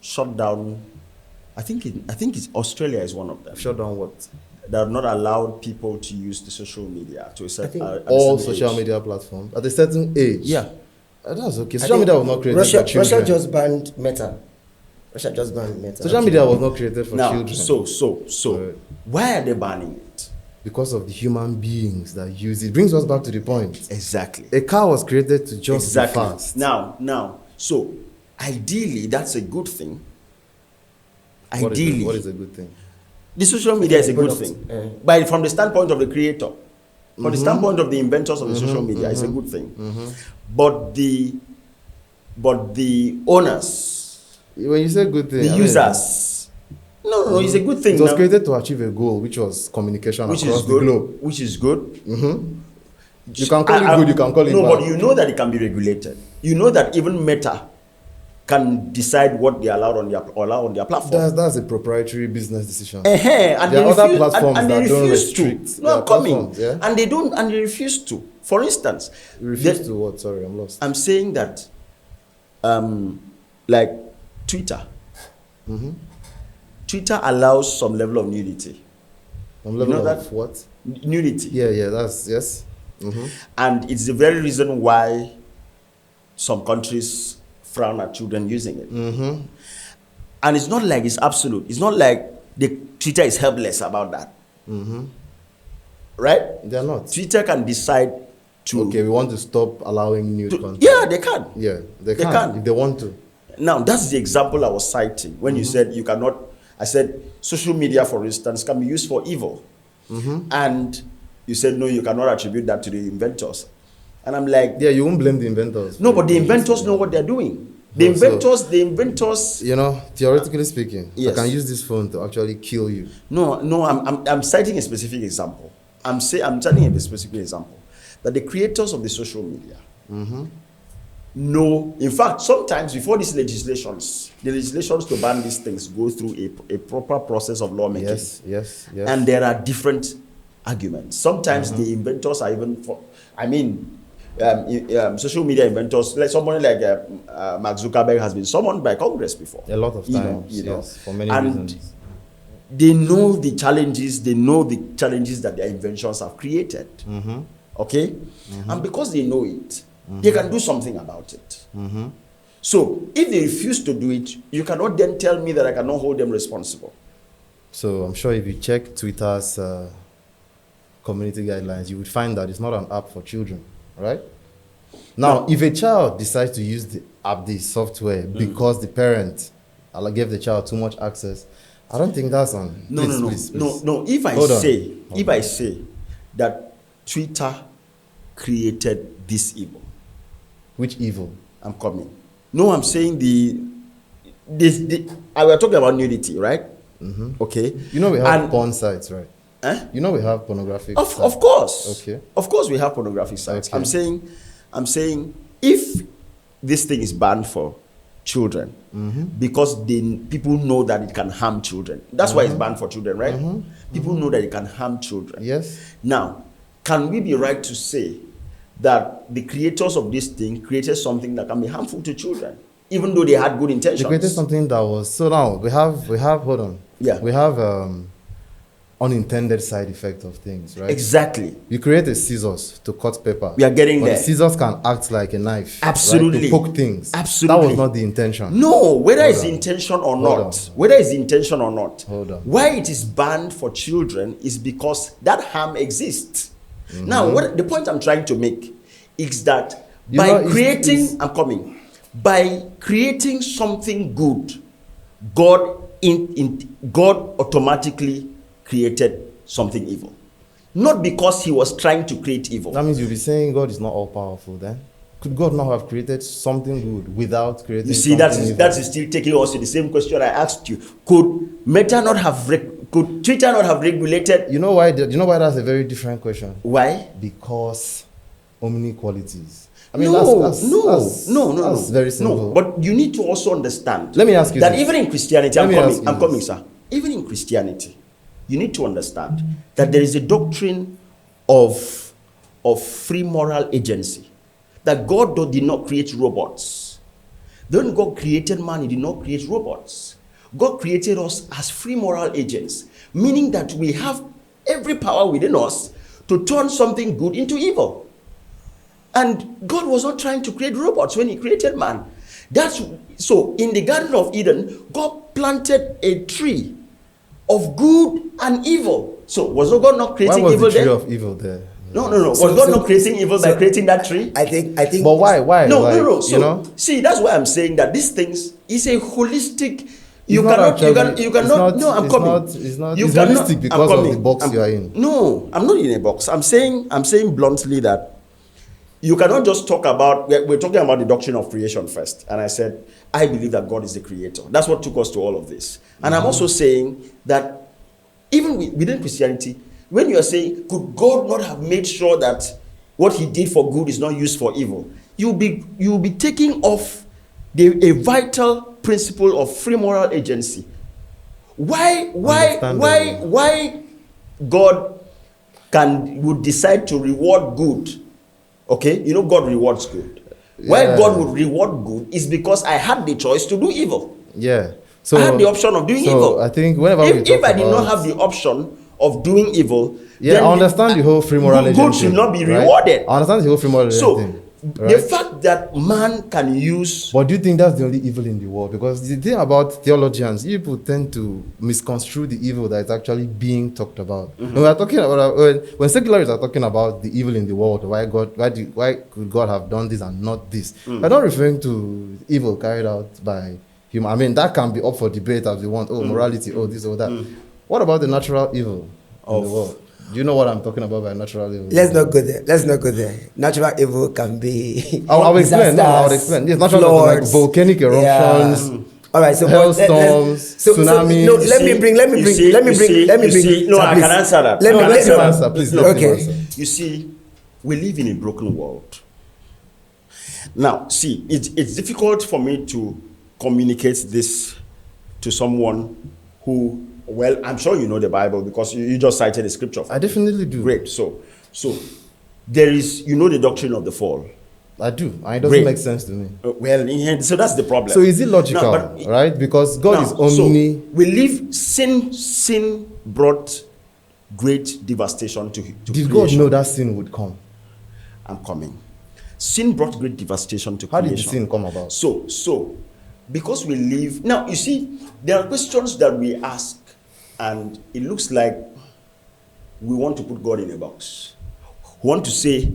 shut down. I think it's Australia is one of them. Shut down what? That have not allowed people to use the social media to a certain All social media platforms at a certain age. Yeah. That's okay. Social media was not created for children. Russia just banned Meta. Social media was not created for Now, children. so why are they banning it? Because of the human beings that use it. Brings us back to the point. Exactly. A car was created to just be Exactly. fast. Now, so ideally, that's a good thing. What is a good thing? The social media is a good Product, thing. But from the standpoint of the creator, from the standpoint of the inventors of the social media, it's a good thing. But the owners, When you say good thing, the users, no, it's a good thing. It was now, created to achieve a goal, which was communication which across is the good. globe. Which is good. You can call it good, you can call it no, bad. but you know that it can be regulated. You know that even Meta can decide what they allow on their platform. That's a proprietary business decision. And There are they other refuse, platforms and they that don't refuse restrict to. their No, I'm coming. platforms, yeah? And they refuse to. For instance, You refuse to what? Sorry, I'm lost. I'm saying that, like Twitter. Twitter allows some level of nudity. Some level know of that? what? Nudity. Yeah, that's, yes. And it's the very reason why some countries frown at children using it. And it's not like it's absolute. It's not like the Twitter is helpless about that. Right? They're not. Twitter can decide to. Okay, we want to stop allowing nude content. Yeah, they can. Yeah, they They can, can. if they want to. Now, that's the example I was citing when you said you cannot. I said social media, for instance, can be used for evil. And you said, no, you cannot attribute that to the inventors. And I'm like, Yeah, you won't blame the inventors. no, but the inventors know what they're doing. The inventors. You know, theoretically speaking, Yes. I can use this phone to actually kill you. No, I'm citing a specific example. I'm citing a specific example that the creators of the social media know. In fact, sometimes before the legislations to ban these things go through a proper process of lawmaking. Yes. And there are different arguments. Sometimes the inventors are even social media inventors, like somebody like Mark Zuckerberg has been summoned by Congress before. A lot of times, Yes, for many and reasons. they know the challenges. They know the challenges that their inventions have created. Okay, and because they know it, they can do something about it. So if they refuse to do it, you cannot then tell me that I cannot hold them responsible. So I'm sure if you check Twitter's community guidelines, you would find that it's not an app for children, right? Now, if a child decides to use the app, the software, because the parent gave the child too much access, I don't think that's on. No. If I say that Twitter created this evil, Which evil? I'm coming. No, I'm saying I were talking about nudity, right? Okay. You know we have porn sites, right? Eh? You know we have pornographic Of sites. course. Okay. Of course we have pornographic sites. Okay. I'm saying if this thing is banned for children because people know that it can harm children. That's why it's banned for children, right? People know that it can harm children. Yes. Now, can we be right to say that the creators of this thing created something that can be harmful to children, even though they had good intentions? They created something that was, so now we have hold on. Yeah. We have unintended side effect of things, right? Exactly. You create a scissors to cut paper. We are getting but there. The scissors can act like a knife. Absolutely. Right? To poke things. Absolutely. That was not the intention. No, whether Hold it's on. intention or Hold not, on. whether it's intention or not, Hold on. why it is banned for children is because that harm exists. Now, what the point I'm trying to make is that by creating something good, God automatically created something evil. Not because he was trying to create evil. That means you'll be saying God is not all powerful then? Could God not have created something good without creating You see, something evil? that is still taking us to the same question I asked you. Could Twitter not have regulated? You know why that's a very different question? Why? Because omni-qualities. I mean, No. that's very simple. No, but you need to also understand. Let me ask you that this. even in Christianity, Let me ask you I'm coming, this. sir. Even in Christianity, you need to understand that there is a doctrine of free moral agency. That God did not create robots. When God created man, he did not create robots. God created us as free moral agents, meaning that we have every power within us to turn something good into evil. And God was not trying to create robots when he created man. So in the Garden of Eden, God planted a tree of good and evil. So was God not creating Why was evil the tree there? of evil there? No. Was God not creating evil by creating that tree? I think. But why? No. Like, So, you know? see, that's why I'm saying that these things is a holistic. You It's not cannot. actually- You cannot. No, I'm coming. It's not. You It's cannot- holistic I'm because of the coming. box you are in. No, I'm not in a box. I'm saying bluntly that you cannot just talk about. We're talking about the doctrine of creation first, and I said I believe that God is the creator. That's what took us to all of this. And I'm also saying that even within Christianity, when you are saying, could God not have made sure that what he did for good is not used for evil? You'll be taking off a vital principle of free moral agency. Why God would decide to reward good? Okay, you know God rewards good. Why God would reward good is because I had the choice to do evil. Yeah. So I had the option of doing evil. I think whenever if I did not have the option of doing evil, yeah, then I understand the whole free moral good agency. should not be right? rewarded. I understand the whole free moral So agency. the Right? fact that man can use But do you think that's the only evil in the world? Because the thing about theologians, people tend to misconstrue the evil that is actually being talked about. When we are talking about when secularists are talking about the evil in the world, why could God have done this and not this? We're not referring to evil carried out by human. I mean, that can be up for debate as we want. Oh, morality. Oh, this or that. What about the natural evil in the world? Do you know what I'm talking about by natural evil? Let's not go there. Natural evil can be. I'll explain. No, I'll explain. Yes, natural evil like volcanic eruptions. Yeah. All right. So hailstorms, tsunamis. No, let me bring. No, I can answer that. Let me answer, please. Let him Okay. answer. You see, we live in a broken world. Now, see, it's difficult for me to communicate this to someone who, well, I'm sure you know the Bible because you just cited the scripture. I definitely do. Great. So there is, the doctrine of the fall. I do. And it doesn't Great. make sense to me. So that's the problem. So is it logical, No, but- right? Because God is Now, omni. So we live, sin brought great devastation to Did God creation. know that sin would come? I'm coming. Sin brought great devastation to How creation. did the sin come about? So, because we live now, you see, there are questions that we ask, and it looks like we want to put God in a box. We want to say,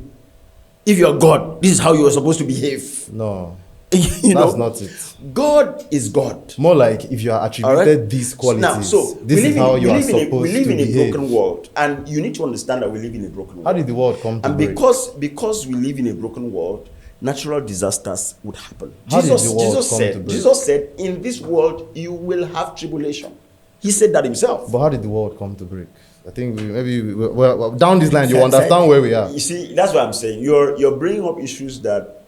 if you're God, this is how you are supposed to behave. No, You that's know? not it. God is God. More like if you are attributed All right? these qualities, Now, so this is how you are supposed we live to in a behave. broken world, and you need to understand that we live in a broken world. How did the world come to And break? because we live in a broken world, natural disasters would happen. How did the world come to break? Jesus said, in this world you will have tribulation. He said that himself. But how did the world come to break? I think well, down this line, you understand where we are. You see, that's what I'm saying. You're bringing up issues that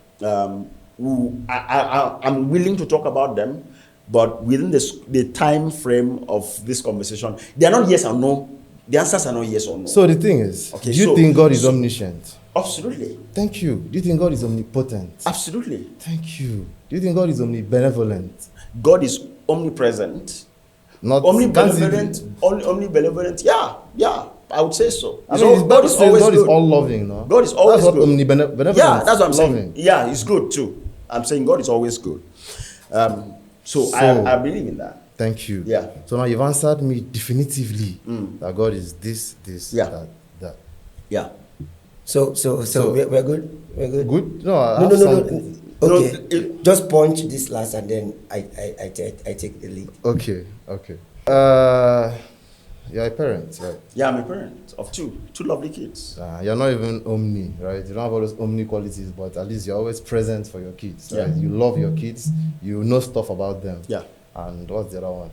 I'm willing to talk about them, but within the time frame of this conversation, they are not yes or no. The answers are not yes or no. So the thing is, Okay, do you think God is omniscient? Absolutely. Thank you. Do you think God is omnipotent? Absolutely. Thank you. Do you think God is omnibenevolent? God is omnipresent. Not Omnibenevolent. Omnibenevolent. Yeah. I would say so. I mean, God is always God good. is all loving, no? God is always that's what good. Omnibenevolent. Yeah, that's what I'm saying. Loving. Yeah, it's good too. I'm saying God is always good. So I believe in that. Thank you. Yeah. So now you've answered me definitively that God is this, Yeah. that. Yeah. So we're good. We're good. Good? No, I No, have no, no, something. no. Okay, just punch this last, and then I take the lead. Okay. You're a parent, right? Yeah, I'm a parent of two lovely kids. You're not even omni, right? You don't have all those omni qualities, but at least you're always present for your kids, right? Yeah. You love your kids, you know stuff about them. Yeah. And what's the other one?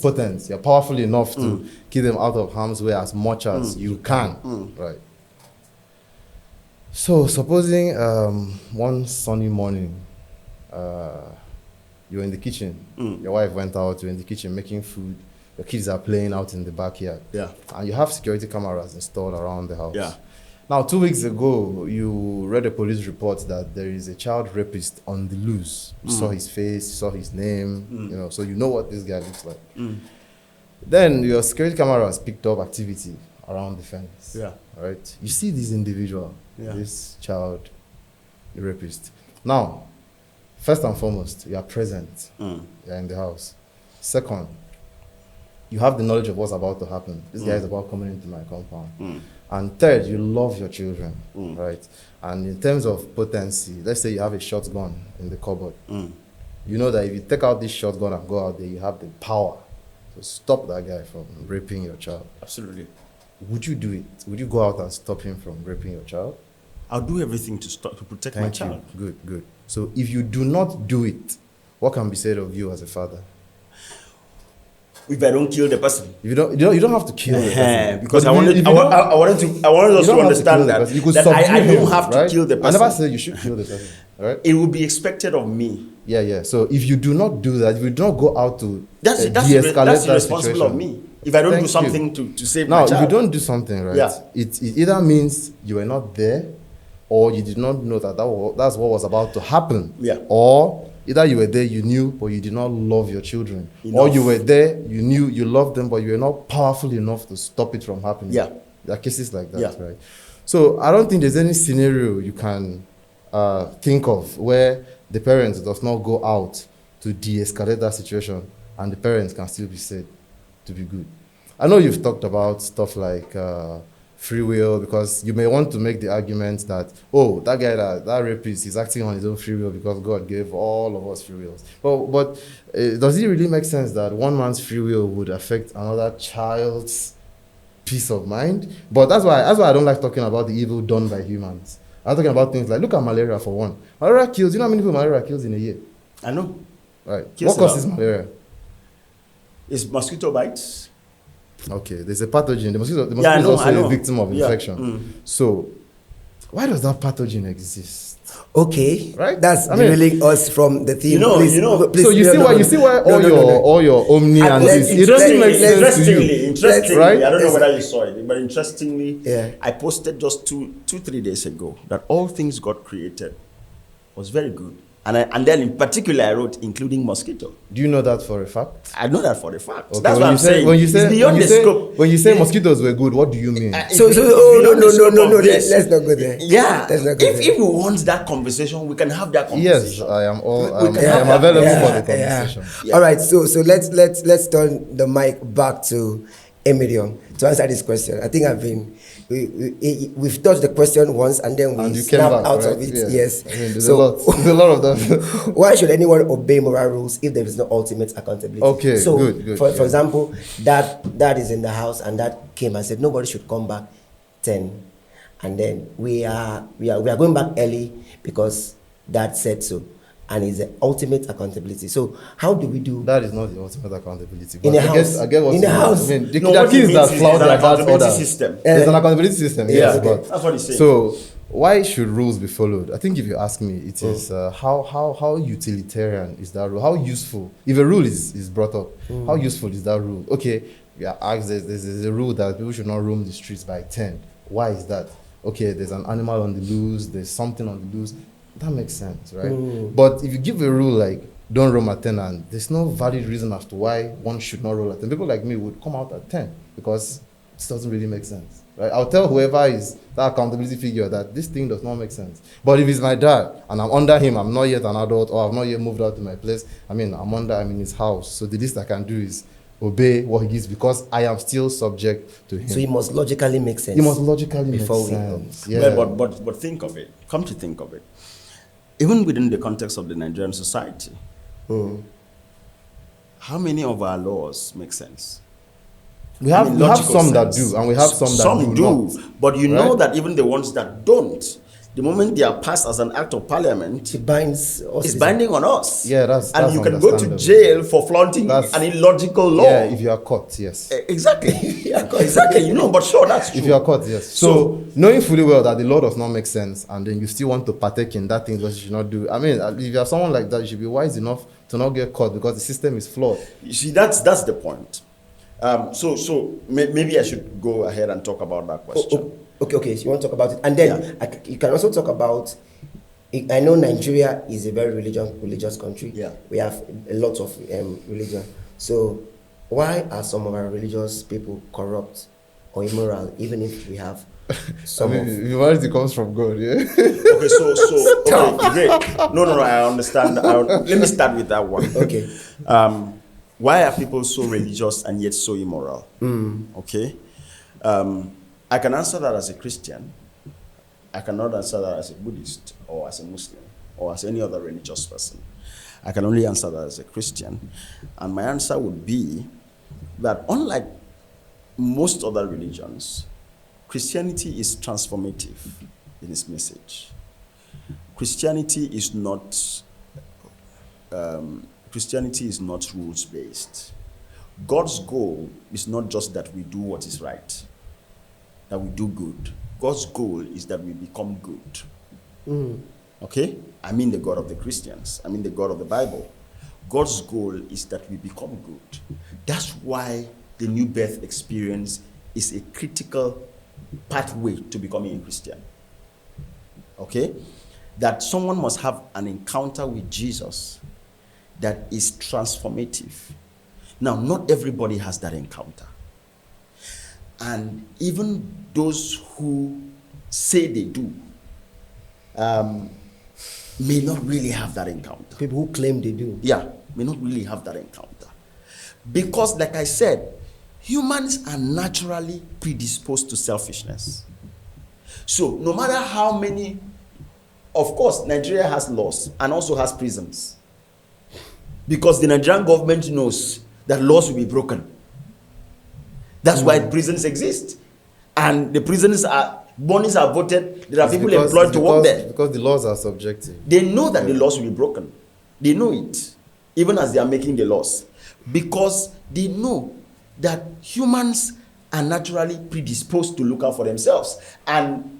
Potent. You're powerful enough to keep them out of harm's way as much as you can, right? So supposing one sunny morning, you're in the kitchen, your wife went out, you're in the kitchen making food, your kids are playing out in the backyard, and you have security cameras installed around the house. Yeah. Now, 2 weeks ago, you read a police report that there is a child rapist on the loose. You saw his face, you saw his name, so you know what this guy looks like. Then your security cameras picked up activity around the fence. Yeah. Right? You see this individual, this child rapist. Now, first and foremost, you are present. You're in the house. Second, you have the knowledge of what's about to happen. This guy is about coming into my compound. And third, you love your children, right? And in terms of potency, let's say you have a shotgun in the cupboard. You know that if you take out this shotgun and go out there, you have the power to stop that guy from raping your child. Absolutely. Would you do it? Would you go out and stop him from raping your child? I'll do everything to protect my child. Good. So if you do not do it, what can be said of you as a father? If I don't kill the person, If you don't have to kill the person. because But I wanted us to understand that I don't have to kill the person. I never said you should kill the person, right? It will be expected of me. Yeah. So if you do not do that, if you do not go out to That's de-escalate that irresponsible situation of me. If I don't do Thank something to save my Now, child. if you don't do something, right, Yeah. it either means you were not there, or you did not know that's what was about to happen. Yeah. Or either you were there, you knew, but you did not love your children. Or you were there, you knew, you loved them, but you were not powerful enough to stop it from happening. Yeah. There are cases like that, Yeah. right? So I don't think there's any scenario you can think of where the parents does not go out to de-escalate that situation, and the parents can still be said to be good. I know you've talked about stuff like free will, because you may want to make the argument that, that guy, that rapist, is acting on his own free will because God gave all of us free wills. But does it really make sense that one man's free will would affect another child's peace of mind? But that's why I don't like talking about the evil done by humans. I'm talking about things like, look at malaria for one. Malaria kills, you know how many people malaria kills in a year? I know. Right. Kills What causes malaria? It's mosquito bites. Okay, there's a pathogen. The mosquito I is know, also a victim of Yeah. infection. So, why does that pathogen exist? Okay, Right? That's derailing us from the theme. Please, So you see why all your omni and this, it doesn't make sense to you. Interestingly, right? I don't know whether you saw it, but interestingly, Yeah. I posted just 3 days ago that all things God created was very good. And then in particular, I wrote, including mosquito. Do you know that for a fact? I know that for a fact. Okay, That's what I'm saying. When you say, it's beyond the scope. When you say mosquitoes were good, what do you mean? No. Let's not go there. Yeah. Let's not go there. If we want that conversation, we can have that Yes, conversation. I am can have available Yeah, for the conversation. All right, so let's turn the mic back to Emilio to answer this question. I think we've touched the question once, and then we And you came snap back, out right? of it. Yeah. Yes. I mean, there's a lot of them. Why should anyone obey moral rules if there is no ultimate accountability? Okay, so good. For example, dad is in the house, and dad came and said nobody should come back 10, and then we are going back early because dad said so. and is the ultimate accountability. So how do we do That is not the ultimate accountability. In But a I guess house. I get what In you a mean. house. I mean, No, there are what he things means that is flout there's an like that accountability order. system. There's an accountability system, yes, okay. but That's what he's saying. so why should rules be followed? I think if you ask me, it is how utilitarian is that rule? How useful? If a rule is brought up, how useful is that rule? Okay, yeah, asked there's a rule that people should not roam the streets by 10. Why is that? Okay, there's an animal on the loose, there's something on the loose. That makes sense, right? But if you give a rule like don't roam at 10, and there's no valid reason as to why one should not roll at 10, people like me would come out at 10 because it doesn't really make sense, right? I'll tell whoever is that accountability figure that this thing does not make sense. But if it's my dad and I'm under him, I'm not yet an adult, or I've not yet moved out to my place, I'm in his house. So the least I can do is obey what he gives because I am still subject to him. so it must logically make sense? It must logically Before make we sense. Yeah. But think of it. Come to think of it. Even within the context of the Nigerian society, how many of our laws make sense? we have Logical some that sense. do, and we have some that do not. But you know right? that even the ones that don't, the moment they are passed as an act of parliament, It binds us. it's binding on us. Yeah, that's you can go to understandable. jail for flaunting That's- an illogical law. Yeah, if you are caught, yes. Exactly. Exactly. But sure, that's true. If you are caught, yes. So, knowing fully well that the law does not make sense, and then you still want to partake in that thing that you should not do. I mean, if you are someone like that, you should be wise enough to not get caught because the system is flawed. You see, that's the point. So maybe I should go ahead and talk about that question. Okay. So you want to talk about it, and then you can also talk about. I know Nigeria is a very religious country. Yeah. We have a lot of religion. So why are some of our religious people corrupt or immoral, even if we have some of? Humanity comes from God, yeah. Okay, okay, great. No, I understand. Let me start with that one. Okay. Why are people so religious and yet so immoral? Okay. I can answer that as a Christian. I cannot answer that as a Buddhist or as a Muslim or as any other religious person. I can only answer that as a Christian. And my answer would be that unlike most other religions, Christianity is transformative in its message. Christianity is not rules-based. God's goal is not just that we do what is right, that we do good. God's goal is that we become good. Okay? I mean the God of the Christians. I mean the God of the Bible. God's goal is that we become good. That's why the new birth experience is a critical pathway to becoming a Christian. Okay? That someone must have an encounter with Jesus that is transformative. Now, not everybody has that encounter. And even those who say they do may not really have that encounter. People who claim they do. Yeah, may not really have that encounter. Because, like I said, humans are naturally predisposed to selfishness. So, no matter how many, of course, Nigeria has laws and also has prisons. Because the Nigerian government knows that laws will be broken. That's why prisons exist. And the prisons bodies are voted, there are people employed to work there. Because the laws are subjective. They know that the laws will be broken. They know it, even as they are making the laws. Because they know that humans are naturally predisposed to look out for themselves. And,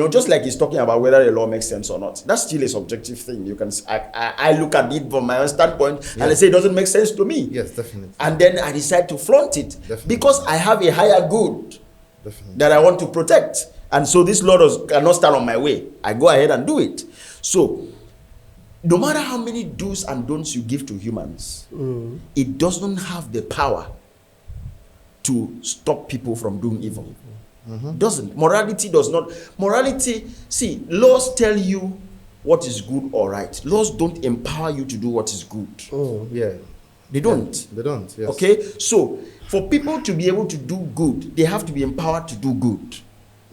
just like he's talking about whether the law makes sense or not, that's still a subjective thing. You can, I look at it from my own standpoint, and I say it doesn't make sense to me. Yes, definitely. And then I decide to flaunt it. Definitely. Because I have a higher good Definitely. that I want to protect. And so this law cannot stand on my way. I go ahead and do it. So, no matter how many do's and don'ts you give to humans, it doesn't have the power to stop people from doing evil. Doesn't. Morality does not. Morality, see, laws tell you what is good or right. Laws don't empower you to do what is good. Oh, yeah. They don't. Yeah, they don't, yes. Okay? So, for people to be able to do good, they have to be empowered to do good.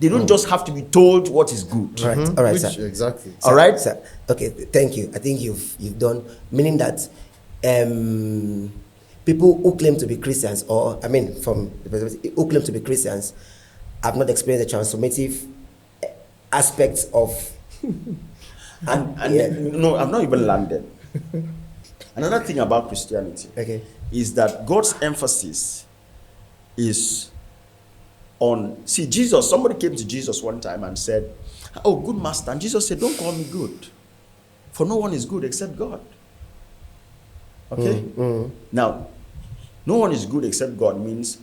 They don't just have to be told what is good. Right. All right, Which, sir. exactly. All right? Sir. Okay, thank you. I think you've done, meaning that people who claim to be Christians, or from the perspective, who claim to be Christians, have not experienced the transformative aspects of And Yeah. no, I've not even landed. Another thing about Christianity is that God's emphasis is on, see, Jesus, somebody came to Jesus one time and said, "Oh, good master." And Jesus said, "Don't call me good, for no one is good except God." Okay? Now, no one is good except God means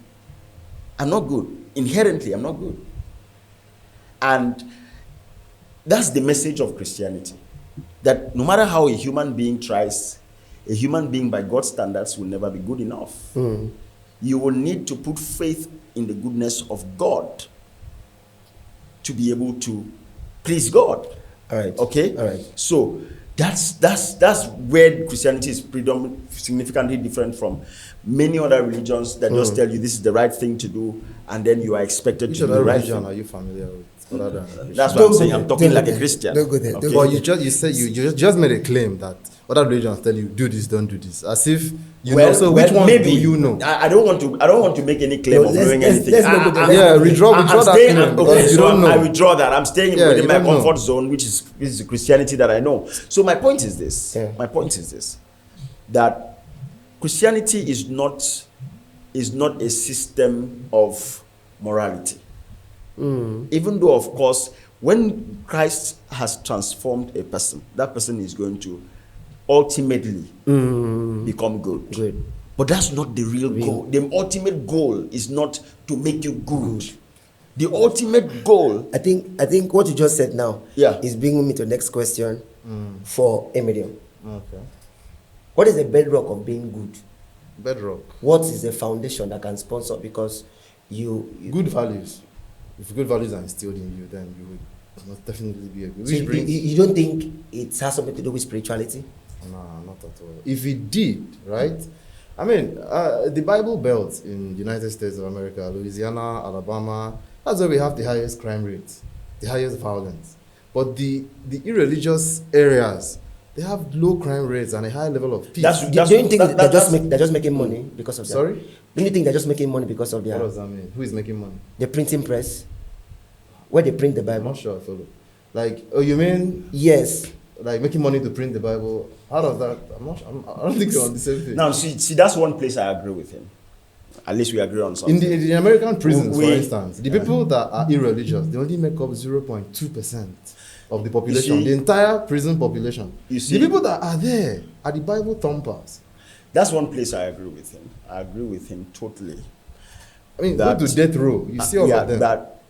I'm not good. Inherently, I'm not good. And that's the message of Christianity. That no matter how a human being tries, a human being by God's standards will never be good enough. You will need to put faith in the goodness of God to be able to please God. All right. Okay? All right. So that's where Christianity is significantly different from many other religions that just tell you this is the right thing to do, and then you are expected Which to do other the right religion thing. are you familiar with? Other than religion? That's what I'm saying. I'm talking like a Christian. Don't go there. Okay? But you said you just made a claim that other religions tell you do this, don't do this, as if you know. So which ones maybe, do you know? I don't want to make any claim No, of let's- knowing let's- anything. let's not go there. Yeah, withdraw I'm that staying, claim because okay, you so don't know. I withdraw that. I'm staying Yeah, within you my don't know. comfort zone, which is the Christianity that I know. So my point is this. Yeah. My point is this: that Christianity is not a system of morality. Even though, of course, when Christ has transformed a person, that person is going to ultimately become good. Good. But that's not the real goal. The ultimate goal is not to make you good. The ultimate goal. I think what you just said now Yeah. is bringing me to the next question for a medium. Okay. What is the bedrock of being good? Bedrock. What is the foundation that can sponsor? Because you Good values. If good values are instilled in you, then you would most definitely be a good. so Which you, brings you don't think it has something to do with spirituality? Nah, not at all. If it did, right? I mean, the Bible Belt in the United States of America, Louisiana, Alabama, that's where we have the highest crime rates, the highest violence. But the irreligious areas, they have low crime rates and a high level of peace. Do you think they're just making money because of that? Sorry? Don't you think they're just making money because of What their does that mean? Who is making money? the printing press, where they print the I'm Bible? not sure I follow. Like, oh, you mean Yes. like making money to print the Bible? How does that? I don't think you're on the same thing. Now, see, that's one place I agree with him. At least we agree on something. In the American prisons, for We- instance, the people that are irreligious, they only make up 0.2% of the population, see- the entire prison population. You see- The people that are there are the Bible thumpers. That's one place I agree with him. I agree with him totally. I mean, That- go to death row, you see all yeah, of them. that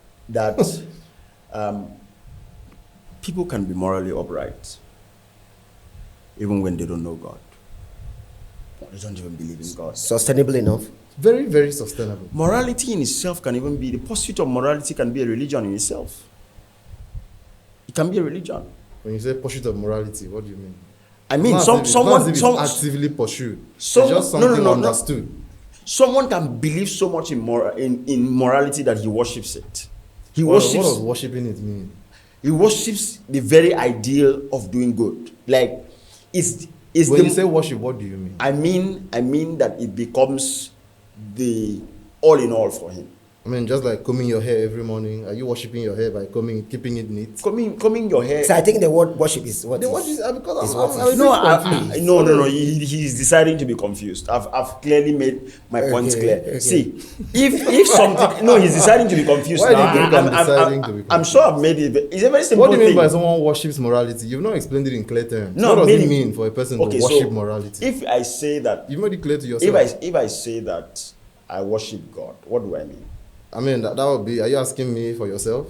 people can be morally upright even when they don't know God. They don't even believe in God. Sustainable enough. Very, very sustainable. Morality in itself can even be, the pursuit of morality can be a religion in itself. It can be a religion. When you say pursuit of morality, what do you mean? I mean, It's not as if it's someone actively pursued. some- It's just no, no, something no, no. understood. Someone can believe so much in morality that he worships it. He What worships. does worshipping it mean? He worships the very ideal of doing good. Like, it's When the, you say worship, what do you mean? I mean that it becomes the all in all for him. I mean, just like combing your hair every morning. Are you worshipping your hair by keeping it neat? Combing your hair. So I think the word worship is what The is- what is because is I'm, what I'm, is- I'm No, a bit confused. no. He's deciding to be confused. I've clearly made my points clear. okay. See, if something, no, he's deciding to be confused. Why do you now. think I'm deciding to be I'm sure I've made it. It's a very simple What do you mean thing. by someone worships morality? You've not explained it in clear terms. No, what does meaning- it mean for a person Okay, to so worship morality? If I say that, You've made it clear to yourself. if I say that I worship God, what do I mean? I mean, that would be, are you asking me for yourself?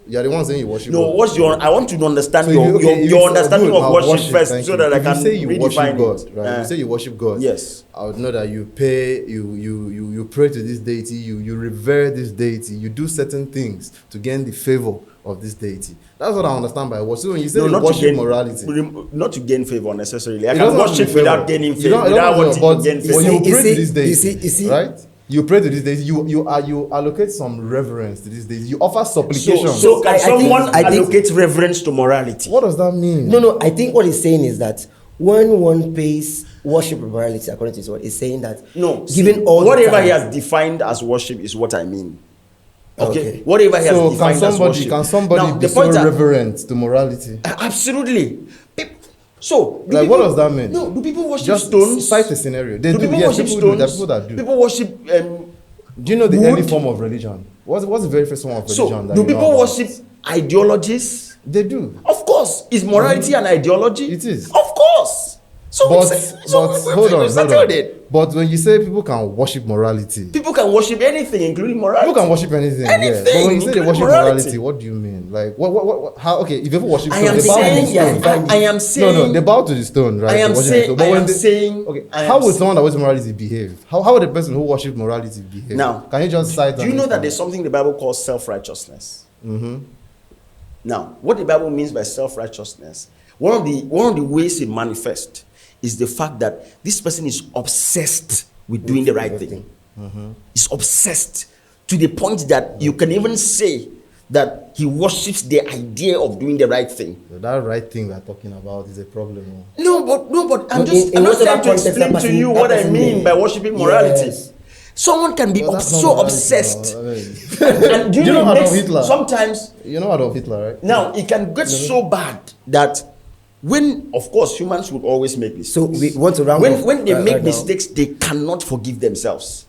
You're the one saying you worship No, God. I want to understand So your if if your it's- understanding good, of I'll worship first, thank so you. that I If can you say you worship redefine God, it. right? If you say you worship God, Yes. I would know that you pay, you pray to this deity, you revere this deity, you do certain things to gain the favor of this deity. That's what I understand by worship. So when you say you not worship to gain morality, not to gain favor necessarily. I it can doesn't have to worship be favor. without gaining You favor, don't- it without doesn't- wanting to gain but when favor. you pray see- to this deity, you see- right? You pray to this deity. You allocate some reverence to this deity. You offer supplication. So can I think- someone I think- allocate reverence to morality? what does that mean? No, I think what he's saying is that when one pays worship of morality, according to his word, is saying that No. given all the whatever time, he has defined as worship is what I mean. Okay. Whatever he has So defined as worship. can somebody Now, be the so point reverent to morality? Absolutely. So, Like, what does that mean? No, do people worship Just stones? cite a scenario. They do do. people Yes, worship people stones? do. There are people that do. People worship. Do you know the wood? early form of religion? What's the very first form of religion? So, that do you know people about? worship ideologies? They do. Of course. Is morality an ideology? It is. Of course. So, But hold on. But when you say people can worship morality, People can worship anything, including morality. people can worship anything. Anything, Yeah. But when you say they including worship morality. morality, what do you mean? Like what how? Okay, if people worship I stone, am they bow to the saying, stone. I am saying. No, they bow to the stone, right? I am They worship saying- the stone. But I when am they- saying- Okay, I am how would saying- someone that worships morality behave? How would a person who worships morality behave? Now, can you just cite? Do you know that there's something the Bible calls self-righteousness? Now, what the Bible means by self-righteousness, one of the ways it manifests is the fact that this person is obsessed with doing the right thing. He's obsessed to the point that you can even say that he worships the idea of doing the right thing. that right thing we're talking about is a problem? No, but I'm No, just in I'm just whatever trying to context explain that to person- you that what I person mean mean. by worshiping morality. Yes. Someone can be Well, that's not so morality, obsessed. no. I mean, And do Do you know it Adolf makes- Hitler? sometimes you know Adolf Hitler, right? now it can get so bad that when, of course, humans would always make mistakes. So we want to round off when they right make now. mistakes, they cannot forgive themselves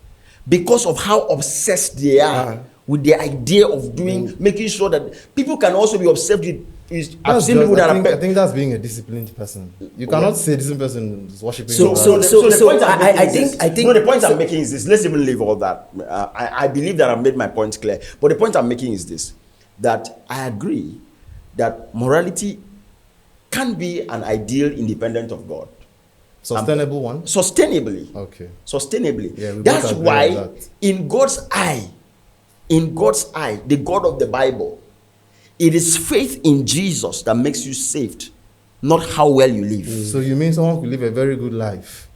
because of how obsessed they are with the idea of doing, making sure that people can also be obsessed with. I've seen people that I think that's being a disciplined person. You cannot say this person is worshiping. So- morality. so- point I'm making I is think- this. I think- No, the point I'm making is this. Let's even leave all that. I believe that I've made my point clear. But the point I'm making is this: that I agree that morality can be an ideal independent of God. Sustainable one. Sustainably. Okay. Sustainably. Yeah, we That's both agree why on that. in God's eye, the God of the Bible, it is faith in Jesus that makes you saved, not how well you live. So you mean someone could live a very good life,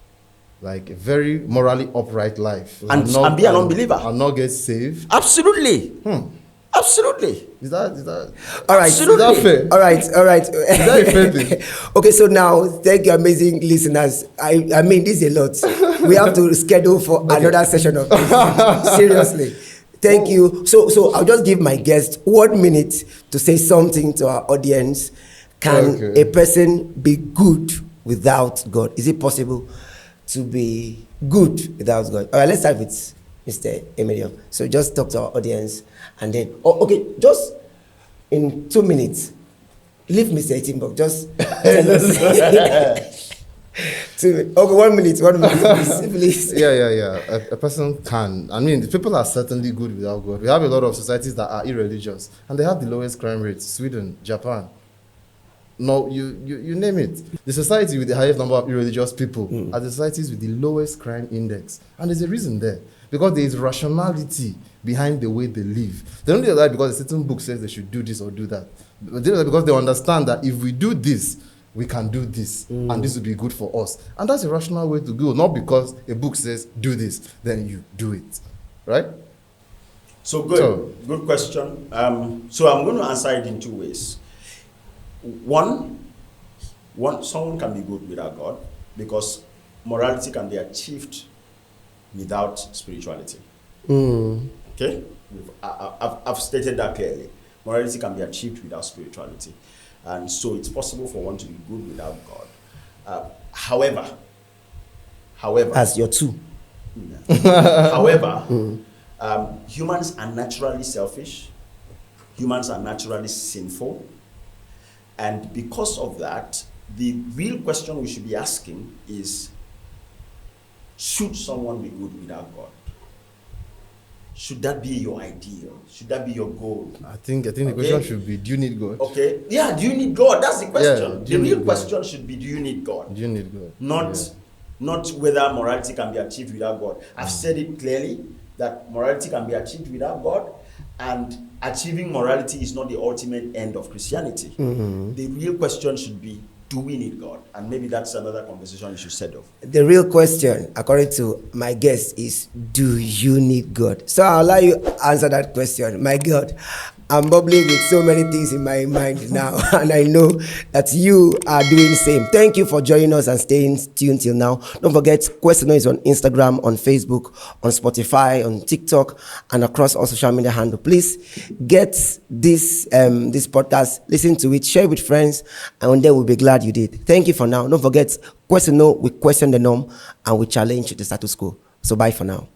like a very morally upright life, And be an unbeliever. and not get saved? Absolutely. Absolutely. Is that All right. Absolutely. Is that fair? All right. that a fair thing? Okay, so now, thank you, amazing listeners. I mean, this is a lot. We have to schedule for another session of this. Seriously. Thank you. So I'll just give my guest 1 minute to say something to our audience. Can Okay. a person be good without God? Is it possible to be good without God? All right, let's start with Mr. Emilio. So just talk to our audience and then, okay, just in 2 minutes, leave Mr. Etimbo. Just tell us. 2 minutes. Okay, 1 minute, please. Yeah. A person can. I mean, people are certainly good without God. We have a lot of societies that are irreligious, and they have the lowest crime rates. Sweden, Japan. No, you name it. The society with the highest number of irreligious people are the societies with the lowest crime index, and there's a reason there. Because there is rationality behind the way they live. They don't do that because a certain book says they should do this or do that. They do that because they understand that if we do this, we can do this, and this will be good for us. And that's a rational way to go, not because a book says do this, then you do it, right? So good question. So I'm going to answer it in two ways. One, someone can be good without God because morality can be achieved without spirituality. Okay? I've stated that clearly. Morality can be achieved without spirituality. And so it's possible for one to be good without God. However, As your two. however, humans are naturally selfish. Humans are naturally sinful. And because of that, the real question we should be asking is, should someone be good without God? Should that be your ideal? Should that be your goal? I think the question should be, do you need God? Okay. Yeah, do you need God? That's the question. Yeah, the real God? question should be, do you need God? Do you need God? Not whether morality can be achieved without God. I've said it clearly that morality can be achieved without God, and achieving morality is not the ultimate end of Christianity. The real question should be, do we need God? And maybe that's another conversation you should set off. The real question, according to my guest, is do you need God? So I'll allow you answer that question. My God, I'm bubbling with so many things in my mind now, and I know that you are doing the same. Thank you for joining us and staying tuned till now. Don't forget, Question is on Instagram, on Facebook, on Spotify, on TikTok, and across all social media handles. Please get this this podcast, listen to it, share it with friends, and one day we'll be glad you did. Thank you for now. Don't forget, we question the norm, and we challenge the status quo. So bye for now.